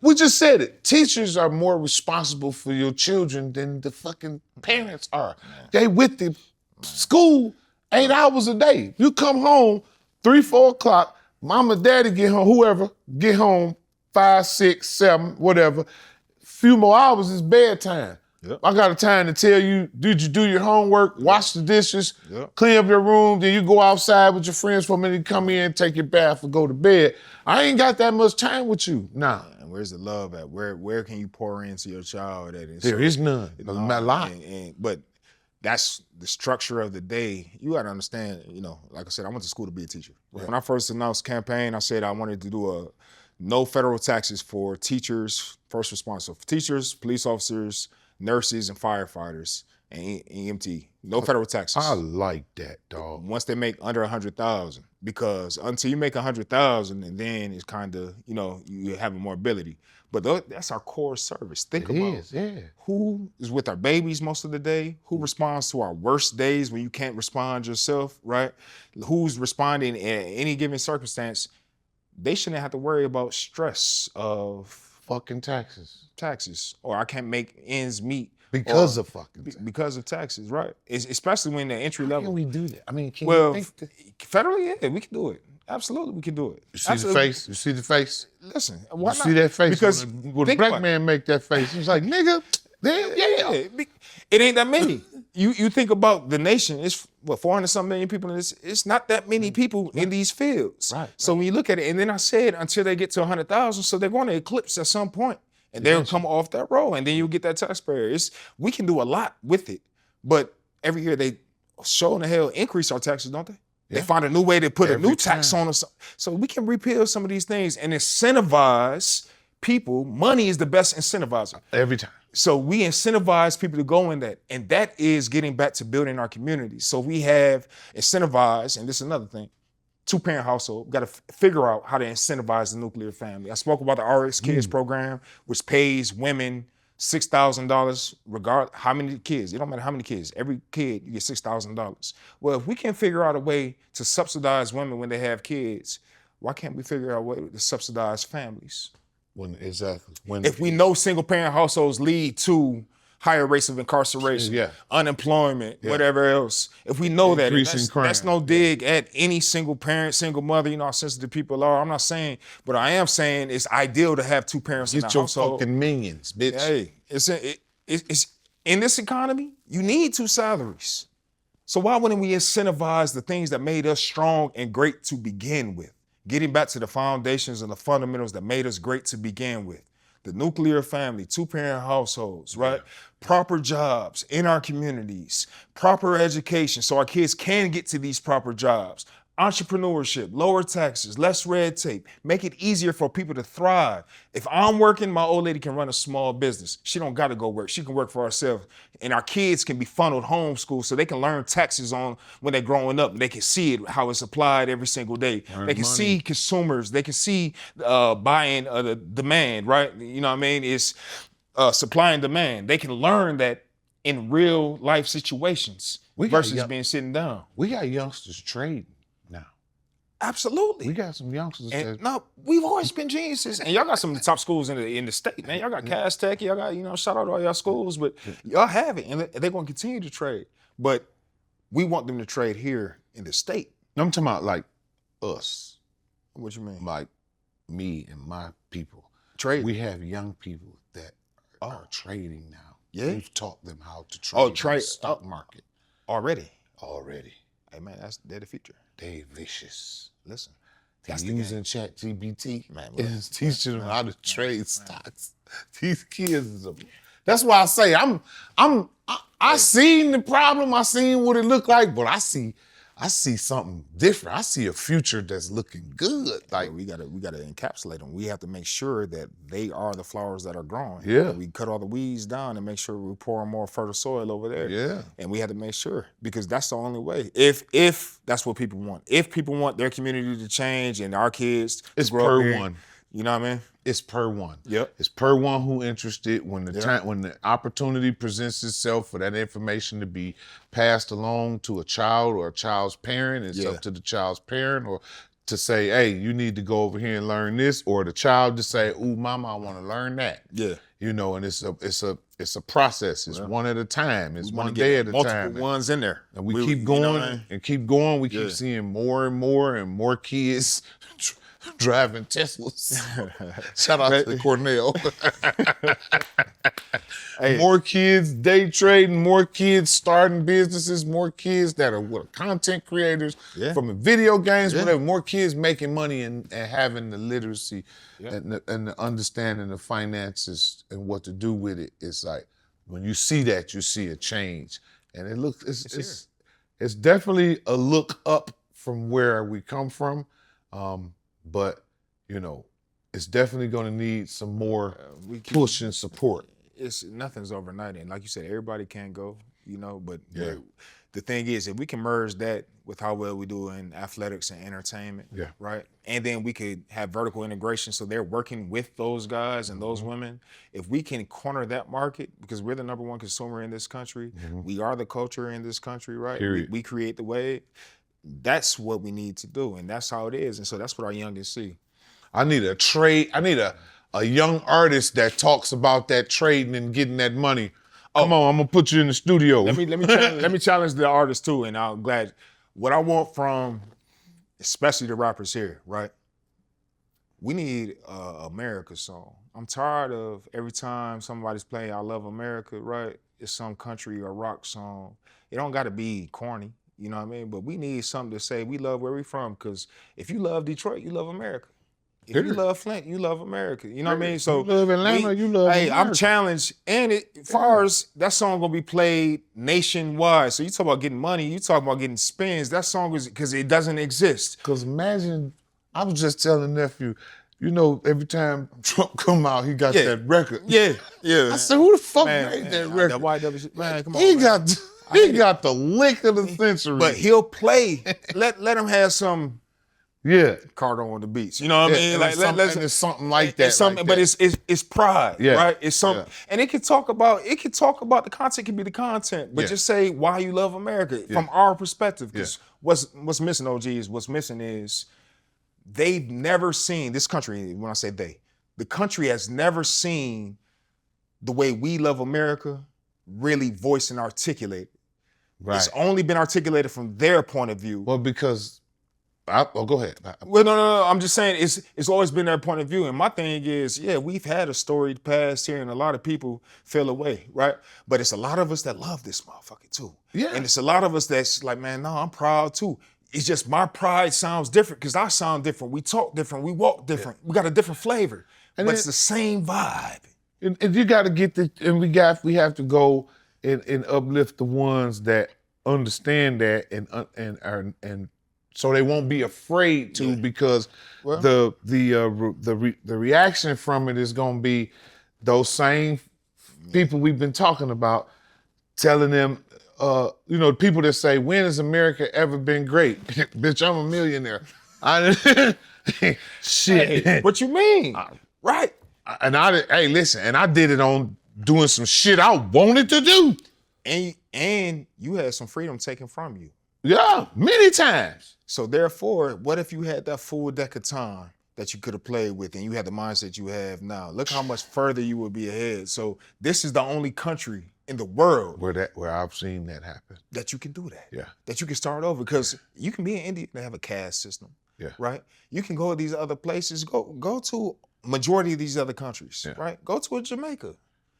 we just said it. Teachers are more responsible for your children than the fucking parents are. They with the school 8 hours a day. You come home 3, 4 o'clock, mama, daddy get home, whoever, get home 5, 6, 7, whatever. Few more hours is bedtime. Yep. I got a time to tell you, did you do your homework, wash the dishes, Yep. clean up your room, then you go outside with your friends for a minute, come in, take your bath, and go to bed. I ain't got that much time with you. Nah. And where's the love at? Where can you pour into your child at? There is none. A lot. But that's the structure of the day. You got to understand, like I said, I went to school to be a teacher. Right. When I first announced campaign, I said I wanted to do a no federal taxes for teachers, first responders. So for teachers, police officers, nurses, and firefighters, and EMT. No federal taxes. I like that, dog. Once they make under 100,000, because until you make 100,000, and then it's kind of, you have more ability. But that's our core service. Think about who is with our babies most of the day, who responds to our worst days when you can't respond yourself, right? Who's responding in any given circumstance. They shouldn't have to worry about stress of fucking taxes. Or I can't make ends meet. Because of fucking taxes. Because of taxes, right? Especially when the entry level. How can we do that? I mean, can Well, you think federally, yeah, we can do it. Absolutely, we can do it. You see the face? You see the face? Listen, why You not? see that face? Because when a think black about it. man make that face, he's like, nigga, damn, yeah. It ain't that many. You think about the nation, it's 400-something million people in this. It's not that many people in these fields. Right. So when you look at it, and then I said until they get to 100,000, so they're going to eclipse at some point, and they'll come off that roll, and then you'll get that taxpayer. We can do a lot with it, but every year they show in the hell increase our taxes, don't they? They find a new way to put a new tax on us. So we can repeal some of these things and incentivize people. Money is the best incentivizer. Every time. So we incentivize people to go in that. And that is getting back to building our communities. So we have incentivized, and this is another thing, 2-parent household. Got to figure out how to incentivize the nuclear family. I spoke about the RX Kids program, which pays women $6,000 regardless how many kids. It don't matter how many kids. Every kid, you get $6,000. Well, if we can figure out a way to subsidize women when they have kids, why can't we figure out a way to subsidize families? If we know single-parent households lead to higher rates of incarceration, unemployment, whatever else. If we know that, that's no dig at any single parent, single mother, how sensitive people are. I'm not saying, but I am saying it's ideal to have 2 parents in the household. Get your fucking minions, bitch. Hey, it's in this economy, you need 2 salaries. So why wouldn't we incentivize the things that made us strong and great to begin with? Getting back to the foundations and the fundamentals that made us great to begin with. The nuclear family, 2-parent households, right? Proper jobs in our communities, proper education so our kids can get to these proper jobs. Entrepreneurship, lower taxes, less red tape, make it easier for people to thrive. If I'm working, my old lady can run a small business. She don't gotta go work, she can work for herself. And our kids can be funneled homeschool so they can learn taxes on when they're growing up. They can see it, how it's applied every single day. They can see consumers, they can see buying the demand, right? It's supply and demand. They can learn that in real life situations versus being sitting down. We got youngsters trading. Absolutely. We got some youngsters. No, we've always been geniuses. And y'all got some of the top schools in the state, man. Y'all got Cass Tech, y'all got, shout out to all y'all schools, but y'all have it. And they're going to continue to trade. But we want them to trade here in the state. I'm talking about like us. What you mean? Like me and my people. Trade. We have young people that are trading now. Yeah. We've taught them how to trade in the stock market. Already. Hey man, they're the future. They vicious. Listen, They're using ChatGPT. Man, it's teaching them how to trade stocks. These kids, That's why I say I seen the problem, I seen what it looked like, but I see something different. I see a future that's looking good. Like we gotta encapsulate them. We have to make sure that they are the flowers that are growing. Yeah. And we cut all the weeds down and make sure we pour more fertile soil over there. Yeah. And we have to make sure, because that's the only way. If that's what people want. If people want their community to change and our kids to grow per up here, one. you know what I mean? It's per one. Yep. It's per one who interested. When the opportunity presents itself for that information to be passed along to a child or a child's parent, it's up to the child's parent or to say, hey, you need to go over here and learn this, or the child to say, ooh, mama, I want to learn that. Yeah. You know, and it's a process. It's one at a time. It's one day at a multiple time. ones in there. And we keep going and keep going. We keep seeing more and more kids driving Teslas. Shout out to Cornell. More kids day trading, more kids starting businesses, more kids that are content creators from the video games, whatever. More kids making money and having the literacy and the understanding of finances and what to do with it. It's like when you see that, you see a change, and it looks it's definitely a look up from where we come from. But, you know, it's definitely going to need some more push and support. Nothing's overnight. And like you said, everybody can't go, you know, but the thing is, if we can merge that with how well we do in athletics and entertainment, right? And then we could have vertical integration so they're working with those guys and those women. If we can corner that market, because we're the number one consumer in this country, we are the culture in this country, right? We create the wave. That's what we need to do, and that's how it is. And so that's what our youngest see. I need a trade. I need a young artist that talks about that trading and getting that money. Come on, I'm gonna put you in the studio. Let me challenge the artists too, and I'm glad. What I want from, especially the rappers here, right? We need a America song. I'm tired of every time somebody's playing "I Love America," right? It's some country or rock song. It don't got to be corny. You know what I mean? But we need something to say we love where we from, because if you love Detroit, you love America. If you love Flint, you love America. You know what I mean? So you love Atlanta, you love America. I'm challenged. And as far as that song gonna be played nationwide. So you talk about getting money, you talk about getting spins. That song is because it doesn't exist. Because imagine, I was just telling nephew, you know, every time Trump come out, he got that record. Yeah. I said, who the fuck made that record? That YW, man, come on. He got the lick of the century. But he'll play. let him have some Carter on the beats. You know what I mean? Like it's something like that. It's something, but it's pride, right? It's something, and it can talk about the content. Can be the content, but just say why you love America from our perspective. Because what's missing, OG, is what's missing is they've never seen this country. When I say they, the country has never seen the way we love America really voiced and articulated. Right. It's only been articulated from their point of view. Well, because go ahead. Well, no. I'm just saying it's always been their point of view. And my thing is, we've had a storied past here, and a lot of people fell away, right? But it's a lot of us that love this motherfucker too. Yeah. And it's a lot of us that's like, man, no, I'm proud too. It's just my pride sounds different because I sound different. We talk different. We walk different. We got a different flavor, but it's the same vibe. And you got to get we have to go and uplift the ones that understand that and so they won't be afraid to, because the reaction from it is going to be those same people we've been talking about, telling them, people that say, when has America ever been great? Bitch, I'm a millionaire. Shit. Hey, what you mean? Right. And I did it on doing some shit I wanted to do. And you had some freedom taken from you. Yeah, many times. So therefore, what if you had that full deck of time that you could have played with and you had the mindset you have now? Look how much further you would be ahead. So this is the only country in the world where I've seen that happen. That you can do that. Yeah. That you can start over, because you can be in India, they have a caste system. Yeah. Right? You can go to these other places, go to majority of these other countries, right? Go to a Jamaica.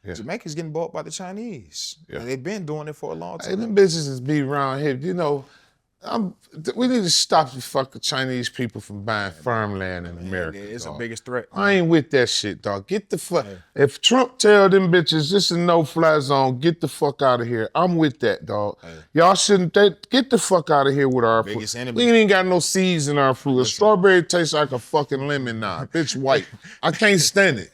Yeah. Jamaica's getting bought by the Chinese. Yeah. And they've been doing it for a long time. Hey, them businesses be around here, We need to stop the fucking Chinese people from buying farmland in America. It's dog. the biggest threat. I ain't with that shit, dog. Get the fuck. If Trump tell them bitches this is no fly zone, get the fuck out of here. I'm with that, dog. Y'all shouldn't. Get the fuck out of here with our fruit. Biggest enemy. We ain't got no seeds in our fruit. A strawberry tastes like a fucking lemon now. Bitch, white. I can't stand it.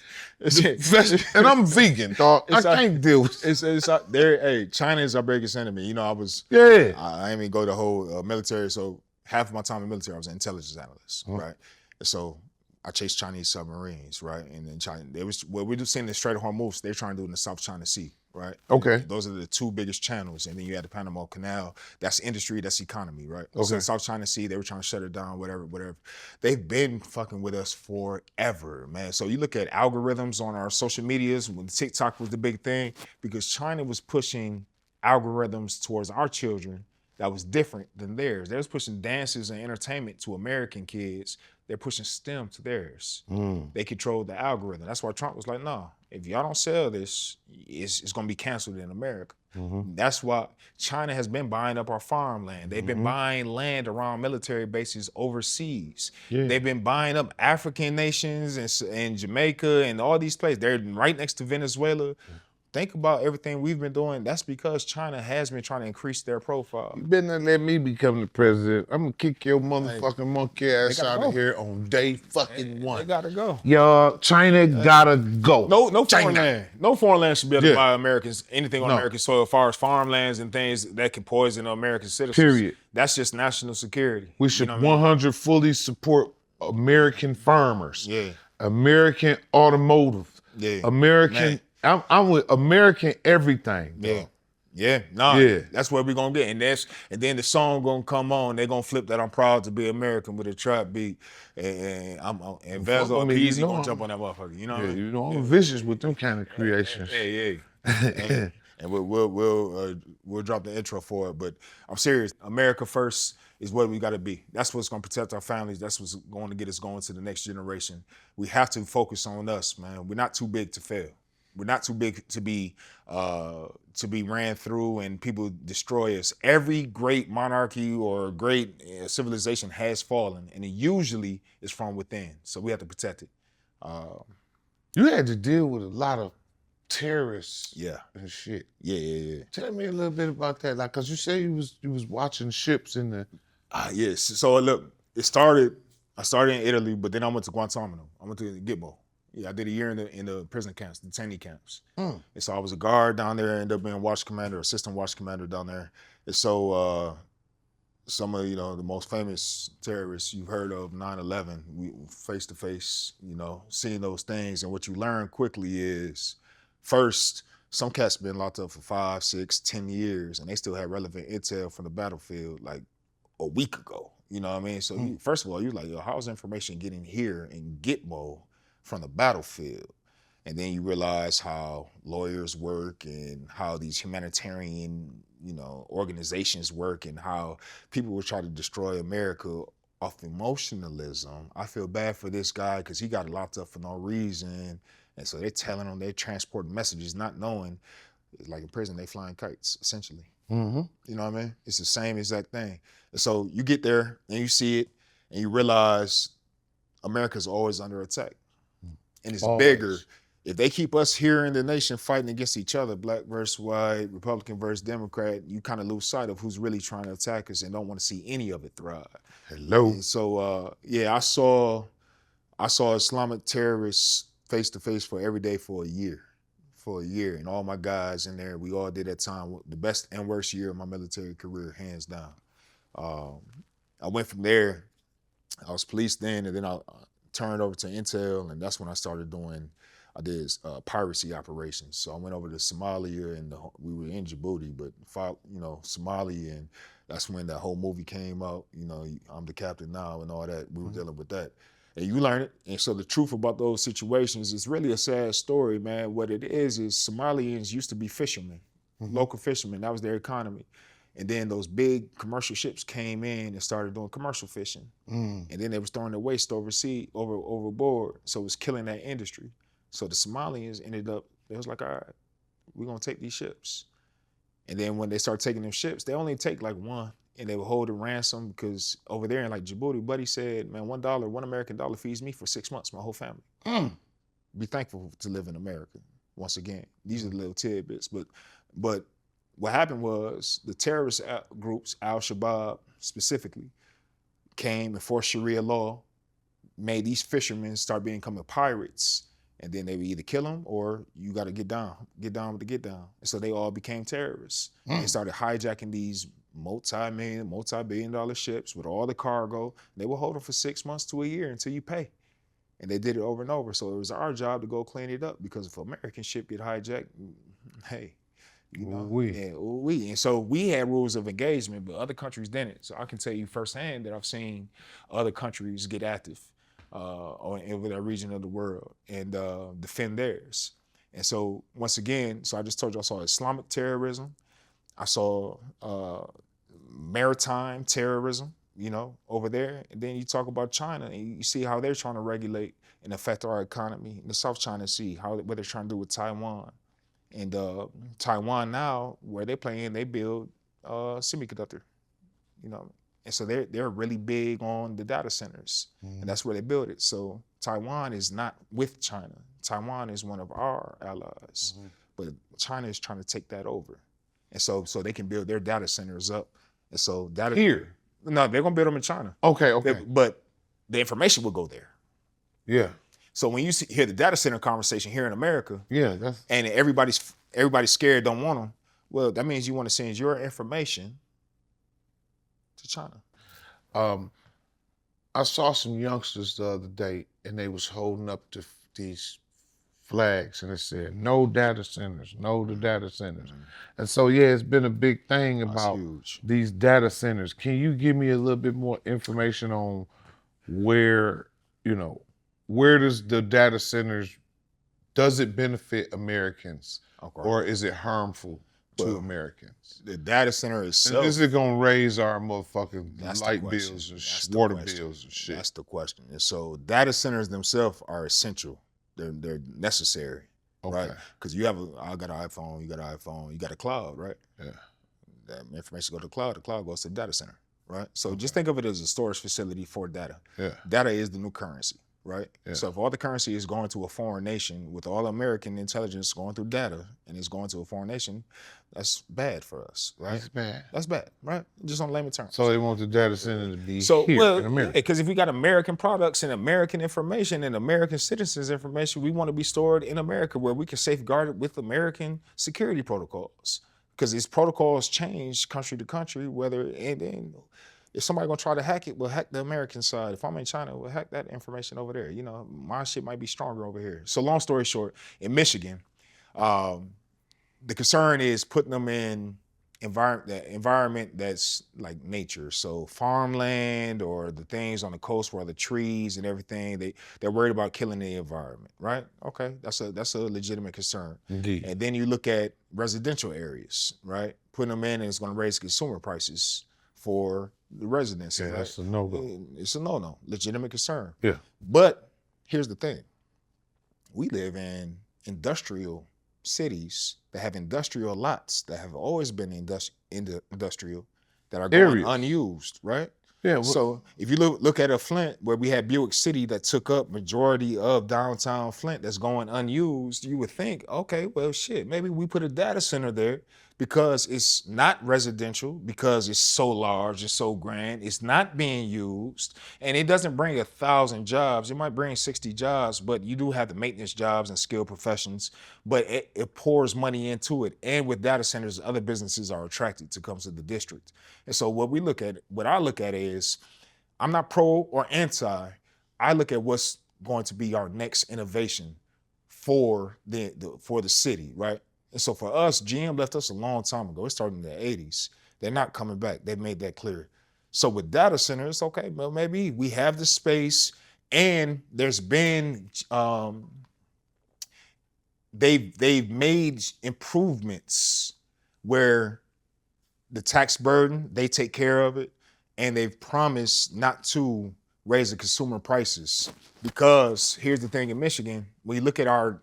And I'm vegan, dog. I can't deal with it. Hey, China is our biggest enemy. You know, I didn't even go the whole military, so half of my time in the military, I was an intelligence analyst, right? So I chased Chinese submarines, right? And then China, what we do seeing the Strait of Hormuz, they're trying to do in the South China Sea, right? Okay. And those are the two biggest channels. And then you had the Panama Canal. That's industry, that's economy, right? Okay. So the South China Sea, they were trying to shut it down, whatever. They've been fucking with us forever, man. So you look at algorithms on our social medias, when TikTok was the big thing, because China was pushing algorithms towards our children that was different than theirs. They was pushing dances and entertainment to American kids. They're pushing STEM to theirs. They control the algorithm. That's why Trump was like, no, if y'all don't sell this, it's gonna be canceled in America. That's why China has been buying up our farmland. They've been buying land around military bases overseas. They've been buying up African nations and Jamaica and all these places. They're right next to Venezuela. Think about everything we've been doing. That's because China has been trying to increase their profile. You better not let me become the president. I'm gonna kick your motherfucking monkey ass out of here on day fucking one. They gotta go. Y'all, China gotta go. No China. foreign land. No foreign land should be able to buy Americans anything on American soil as far as farmlands and things that can poison American citizens. Period. That's just national security. We should 100 fully support American farmers. American automotive. American. I'm with American everything. Dog. That's what we're gonna get, and then the song gonna come on. They're gonna flip that "I'm proud to be American" with a trap beat, and Vazo and Peasy gonna jump on that motherfucker. You know what I mean? You know I'm vicious with them kind of creations. And we'll drop the intro for it, but I'm serious. America first is what we got to be. That's what's going to protect our families. That's what's going to get us going to the next generation. We have to focus on us, man. We're not too big to fail. We're not too big to be ran through and people destroy us. Every great monarchy or great civilization has fallen, and it usually is from within. So we have to protect it. You had to deal with a lot of terrorists and shit. Yeah. Tell me a little bit about that. Like, cause you say you was watching ships in the yes. So look, I started in Italy, but then I went to Guantanamo. I went to Gitmo. Yeah, I did a year in the prison camps, detainee camps. And so I was a guard down there, ended up being watch commander, assistant watch commander down there. And so some of the most famous terrorists you've heard of, 9/11, we face to face, seeing those things. And what you learn quickly is, first, some cats been locked up for 5, 6, 10 years, and they still had relevant intel from the battlefield like a week ago. You know what I mean? So first of all, you're like, yo, how's information getting here in Gitmo from the battlefield? And then you realize how lawyers work and how these humanitarian, organizations work and how people will try to destroy America off emotionalism. I feel bad for this guy because he got locked up for no reason. And so they're telling them, they're transporting messages, not knowing, like in prison, they flying kites, essentially. You know what I mean? It's the same exact thing. And so you get there and you see it and you realize America's always under attack. And it's bigger. If they keep us here in the nation fighting against each other, black versus white, Republican versus Democrat, you kind of lose sight of who's really trying to attack us and don't want to see any of it thrive. Hello. And so, I saw Islamic terrorists face to face every day for a year. And all my guys in there, we all did that time, the best and worst year of my military career, hands down. I went from there, I was police then, and then I turned over to Intel, and that's when I did piracy operations. So I went over to Somalia, and we were in Djibouti, but Somalia, and that's when that whole movie came out, I'm the captain now and all that. We were dealing with that. And you learn it. And so the truth about those situations is really a sad story, man. What it is Somalians used to be fishermen, local fishermen. That was their economy. And then those big commercial ships came in and started doing commercial fishing. And then they was throwing their waste overboard. So it was killing that industry. So the Somalians they was like, all right, we're gonna take these ships. And then when they start taking them ships, they only take like one and they would hold a ransom because over there in like Djibouti, buddy said, man, $1 American dollar feeds me for 6 months, my whole family. Be thankful to live in America. Once again, these are the little tidbits. But what happened was the terrorist groups, Al-Shabaab specifically, came and forced Sharia law, made these fishermen start becoming pirates, and then they would either kill them or you got to get down with the get down. And so they all became terrorists. They started hijacking these multi-billion dollar ships with all the cargo. They will hold them for 6 months to a year until you pay. And they did it over and over. So it was our job to go clean it up, because if an American ship get hijacked, hey, you know, and so we had rules of engagement, but other countries didn't. So I can tell you firsthand that I've seen other countries get active over that region of the world and defend theirs. And so once again, so I just told you I saw Islamic terrorism, I saw maritime terrorism, you know, over there. And then you talk about China and you see how they're trying to regulate and affect our economy in the South China Sea, what they're trying to do with Taiwan. And Taiwan now, where they're playing, they build semiconductor, you know. And so they're really big on the data centers, and that's where they build it. So Taiwan is not with China. Taiwan is one of our allies, but China is trying to take that over. And so they can build their data centers up. And so data Here? No, they're gonna build them in China. Okay. But the information will go there. Yeah. So when you hear the data center conversation here in America, and everybody's scared, don't want them, well, that means you want to send your information to China. I saw some youngsters the other day, and they was holding up these flags, and it said, "No data centers, no to data centers." And so, yeah, it's been a big thing about these data centers. Can you give me a little bit more information on where does the data centers, does it benefit Americans, or is it harmful to Americans? The data center itself. And is it gonna raise our motherfucking light bills and water bills and shit? That's the question. And so data centers themselves are essential. They're necessary, right? Because I got an iPhone, you got an iPhone, you got a cloud, right? Yeah. That information goes to the cloud goes to the data center, right? So just think of it as a storage facility for data. Yeah. Data is the new currency, right? Yeah. So if all the currency is going to a foreign nation with all American intelligence going through data and it's going to a foreign nation, that's bad for us, right? That's bad, right? Just on layman terms. So they want the data center to be here in America. Because if we got American products and American information and American citizens' information, we want to be stored in America where we can safeguard it with American security protocols. Because these protocols change country to country, and then if somebody gonna try to hack it, we'll hack the American side. If I'm in China, we'll hack that information over there. You know, my shit might be stronger over here. So long story short, in Michigan, the concern is putting them in environment that's like nature. So farmland or the things on the coast where the trees and everything, they're worried about killing the environment, right? Okay, that's a legitimate concern. Indeed. And then you look at residential areas, right? Putting them in and it's gonna raise consumer prices for the residents. Yeah, right? That's a no-go. It's a no-no, legitimate concern. Yeah. But here's the thing. We live in industrial cities that have industrial lots that have always been industrial that are going unused, right? Yeah. So if you look at a Flint where we had Buick City that took up majority of downtown Flint that's going unused, you would think, okay, well, shit, maybe we put a data center there because it's not residential, because it's so large, it's so grand, it's not being used, and it doesn't bring 1,000 jobs. It might bring 60 jobs, but you do have the maintenance jobs and skilled professions, but it pours money into it. And with data centers, other businesses are attracted to come to the district. And so what I look at is, I'm not pro or anti. I look at what's going to be our next innovation for the city, right? And so for us, GM left us a long time ago. It started in the 80s. They're not coming back. They made that clear. So with data centers, okay, well, maybe we have the space, and there's been they've made improvements where the tax burden, they take care of it, and they've promised not to raise the consumer prices. Because here's the thing in Michigan, when you look at our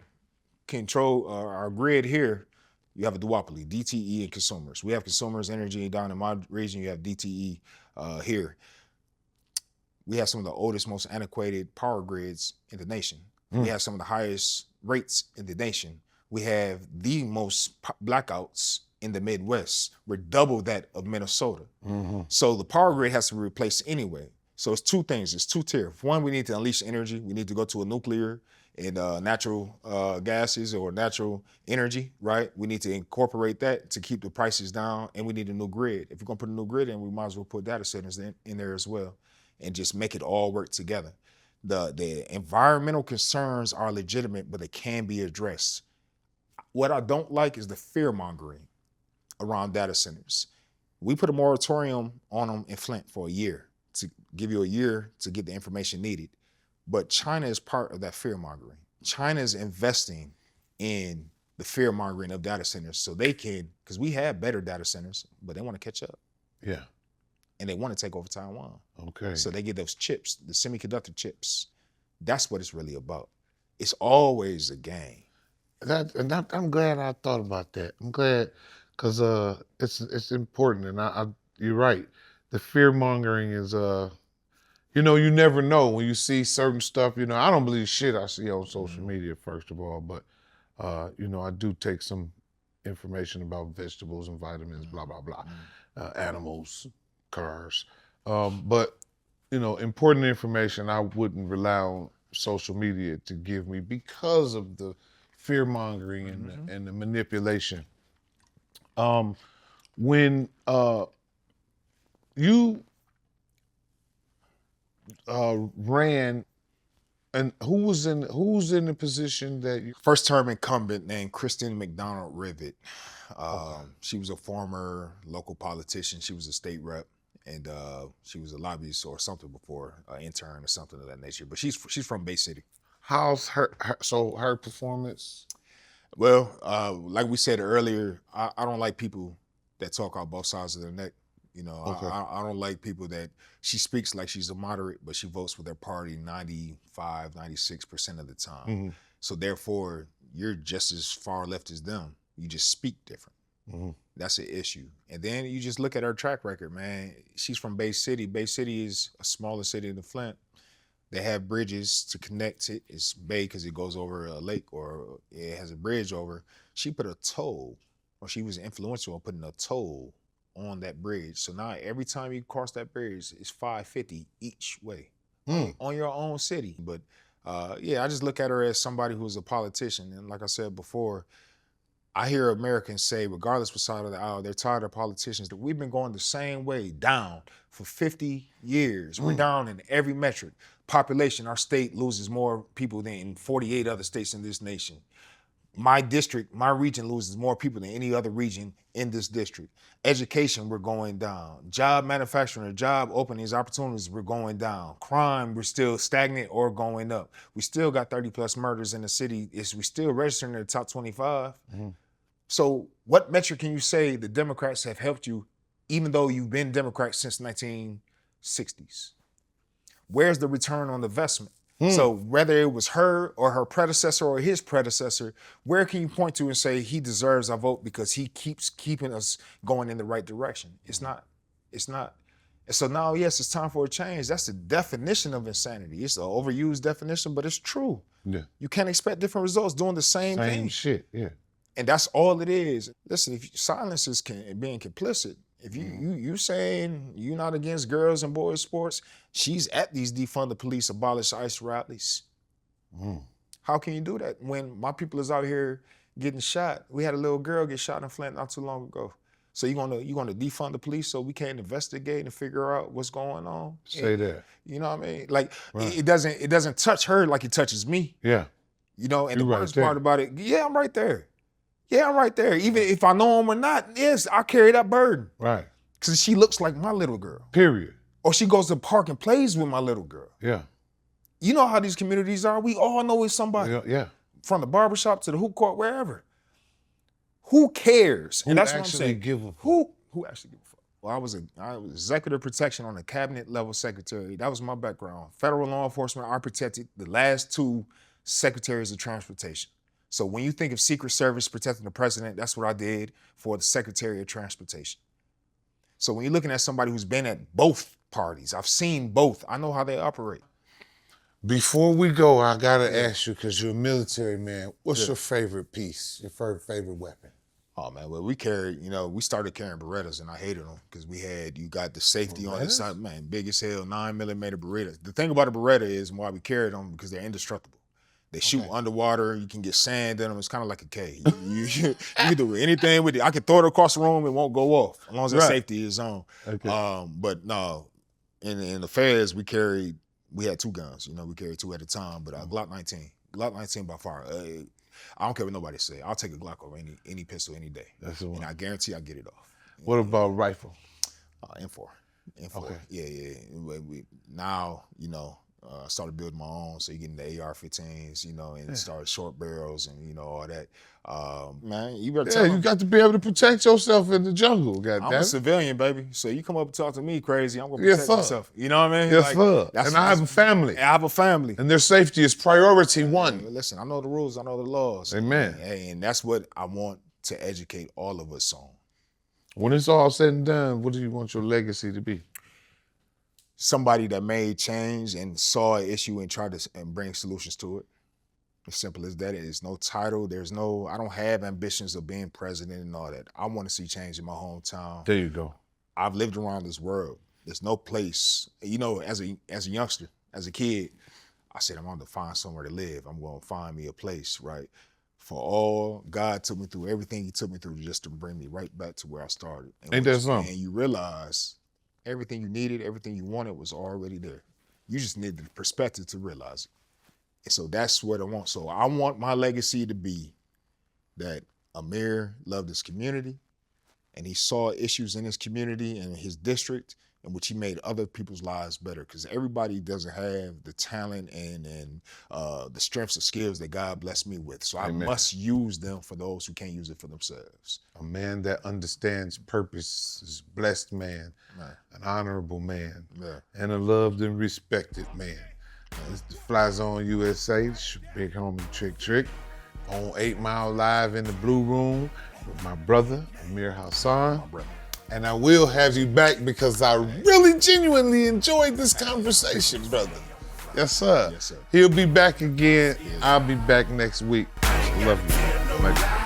grid here, you have a duopoly, DTE and consumers. We have consumers, energy down in my region. You have DTE here. We have some of the oldest, most antiquated power grids in the nation. We have some of the highest rates in the nation. We have the most blackouts in the Midwest. We're double that of Minnesota. So the power grid has to be replaced anyway. So it's two things. It's two tiers. One, we need to unleash energy. We need to go to a nuclear and natural gases or natural energy, right? We need to incorporate that to keep the prices down, and we need a new grid. If we're gonna put a new grid in, we might as well put data centers in there as well and just make it all work together. The environmental concerns are legitimate, but they can be addressed. What I don't like is the fear mongering around data centers. We put a moratorium on them in Flint for a year, to give you a year to get the information needed. But China is part of that fear mongering. China is investing in the fear mongering of data centers so they can, because we have better data centers, but they want to catch up. Yeah. And they want to take over Taiwan. Okay. So they get those chips, the semiconductor chips. That's what it's really about. It's always a game. I'm glad I thought about that. I'm glad because it's important, and you're right. The fear mongering is you never know when you see certain stuff. I don't believe shit I see on social media, first of all, but I do take some information about vegetables and vitamins, blah blah blah, animals, cars, but important information I wouldn't rely on social media to give me because of the fear mongering and the manipulation. When you ran, and who's in the position that you? First term incumbent named Kristen McDonald Rivet. She was a former local politician. She was a state rep, and she was a lobbyist or something before, an intern or something of that nature. But she's from Bay City. How's her performance? Well, like we said earlier, I don't like people that talk out both sides of their neck. Okay. I don't like people that she speaks like she's a moderate, but she votes for their party 95, 96% of the time. So therefore, you're just as far left as them. You just speak different. That's an issue. And then you just look at her track record, man. She's from Bay City. Bay City is a smaller city than Flint. They have bridges to connect it. It's Bay because it goes over a lake or it has a bridge over. She put a toll, or she was influential in putting a toll on that bridge. So now every time you cross that bridge, it's $5.50 each way on your own city. But yeah, I just look at her as somebody who's a politician. And like I said before, I hear Americans say, regardless what side of the aisle, they're tired of politicians, that we've been going the same way down for 50 years. We're down in every metric. Population, our state loses more people than in 48 other states in this nation. My district, my region loses more people than any other region in this district. Education, we're going down. Job manufacturing, job openings, opportunities, we're going down. Crime, we're still stagnant or going up. We still got 30 plus murders in the city. We still registering in the top 25. So what metric can you say the Democrats have helped you, even though you've been Democrats since 1960s? Where's the return on investment? So whether it was her or her predecessor or his predecessor, where can you point to and say he deserves our vote because he keeps keeping us going in the right direction? It's not. And so now, yes, it's time for a change. That's the definition of insanity. It's an overused definition, but it's true. Yeah. You can't expect different results doing the same thing. Same shit, yeah. And that's all it is. Listen, if silence is being complicit, if you saying you're not against girls and boys sports, she's at these defund the police, abolish ICE rallies. How can you do that when my people is out here getting shot? We had a little girl get shot in Flint not too long ago. So you gonna defund the police so we can't investigate and figure out what's going on? Say that. You know what I mean? Like it doesn't touch her like it touches me. Yeah. And the right worst there. part about it, yeah, I'm right there. Yeah, I'm right there. Even if I know him or not, yes, I carry that burden. Right. Because she looks like my little girl. Period. Or she goes to the park and plays with my little girl. Yeah. You know how these communities are. We all know it's somebody. Yeah. From the barbershop to the hoop court, wherever. Who cares? Who And that's what I'm actually saying. give a fuck? Who actually give a fuck? Well, I was executive protection on a cabinet level secretary. That was my background. Federal law enforcement, I protected the last two secretaries of transportation. So when you think of Secret Service protecting the president, that's what I did for the Secretary of Transportation. So when you're looking at somebody who's been at both parties, I've seen both. I know how they operate. Before we go, I gotta ask you, because you're a military man, what's your favorite piece, your favorite weapon? Oh man, well we carried, we started carrying Berettas and I hated them because you got the safety on the side, man, big as hell, 9mm Berettas. The thing about a Beretta is why we carried them, because they're indestructible. They shoot underwater, you can get sand in them, it's kind of like a K. You can do anything with it. I can throw it across the room, it won't go off, as long as the safety is on. Okay. But no, in the fairs, we had 2 guns, we carried 2 at a time, but Glock 19 by far. I don't care what nobody say. I'll take a Glock over any pistol any day. That's the one. And I guarantee I'll get it off. What about rifle? M4. Okay. Yeah. Now, I started building my own, so you get into AR-15s, and started short barrels and, all that. Man, you better tell you got to be able to protect yourself in the jungle, goddamn. I'm a civilian, baby. So you come up and talk to me crazy, I'm going to protect myself. You know what I mean? Yes, sir. And I have a family. I have a family. And their safety is priority one. Listen, I know the rules, I know the laws. Amen. And that's what I want to educate all of us on. When it's all said and done, what do you want your legacy to be? Somebody that made change and saw an issue and tried to bring solutions to it. As simple as that. There's no title. I don't have ambitions of being president and all that. I want to see change in my hometown. There you go. I've lived around this world. There's no place, as a youngster, as a kid, I said, I'm going to find somewhere to live. I'm going to find me a place, right? For all God took me through, everything he took me through just to bring me right back to where I started. Ain't that something? And you realize everything you needed, everything you wanted was already there. You just needed the perspective to realize it. And so that's what I want. So I want my legacy to be that Amir loved his community and he saw issues in his community and his district in which he made other people's lives better, because everybody doesn't have the talent and the strengths and skills that God blessed me with. So Amen. I must use them for those who can't use it for themselves. A man that understands purpose is a blessed man, an honorable man, and a loved and respected man. This is the FlyZoneUSA. It's your big homie TrickTrick on 8 Mile Live in the Blue Room with my brother, Amir Hassan. And I will have you back because I really genuinely enjoyed this conversation, brother. Yes, sir. Yes, sir. He'll be back again. I'll be back next week. Love you.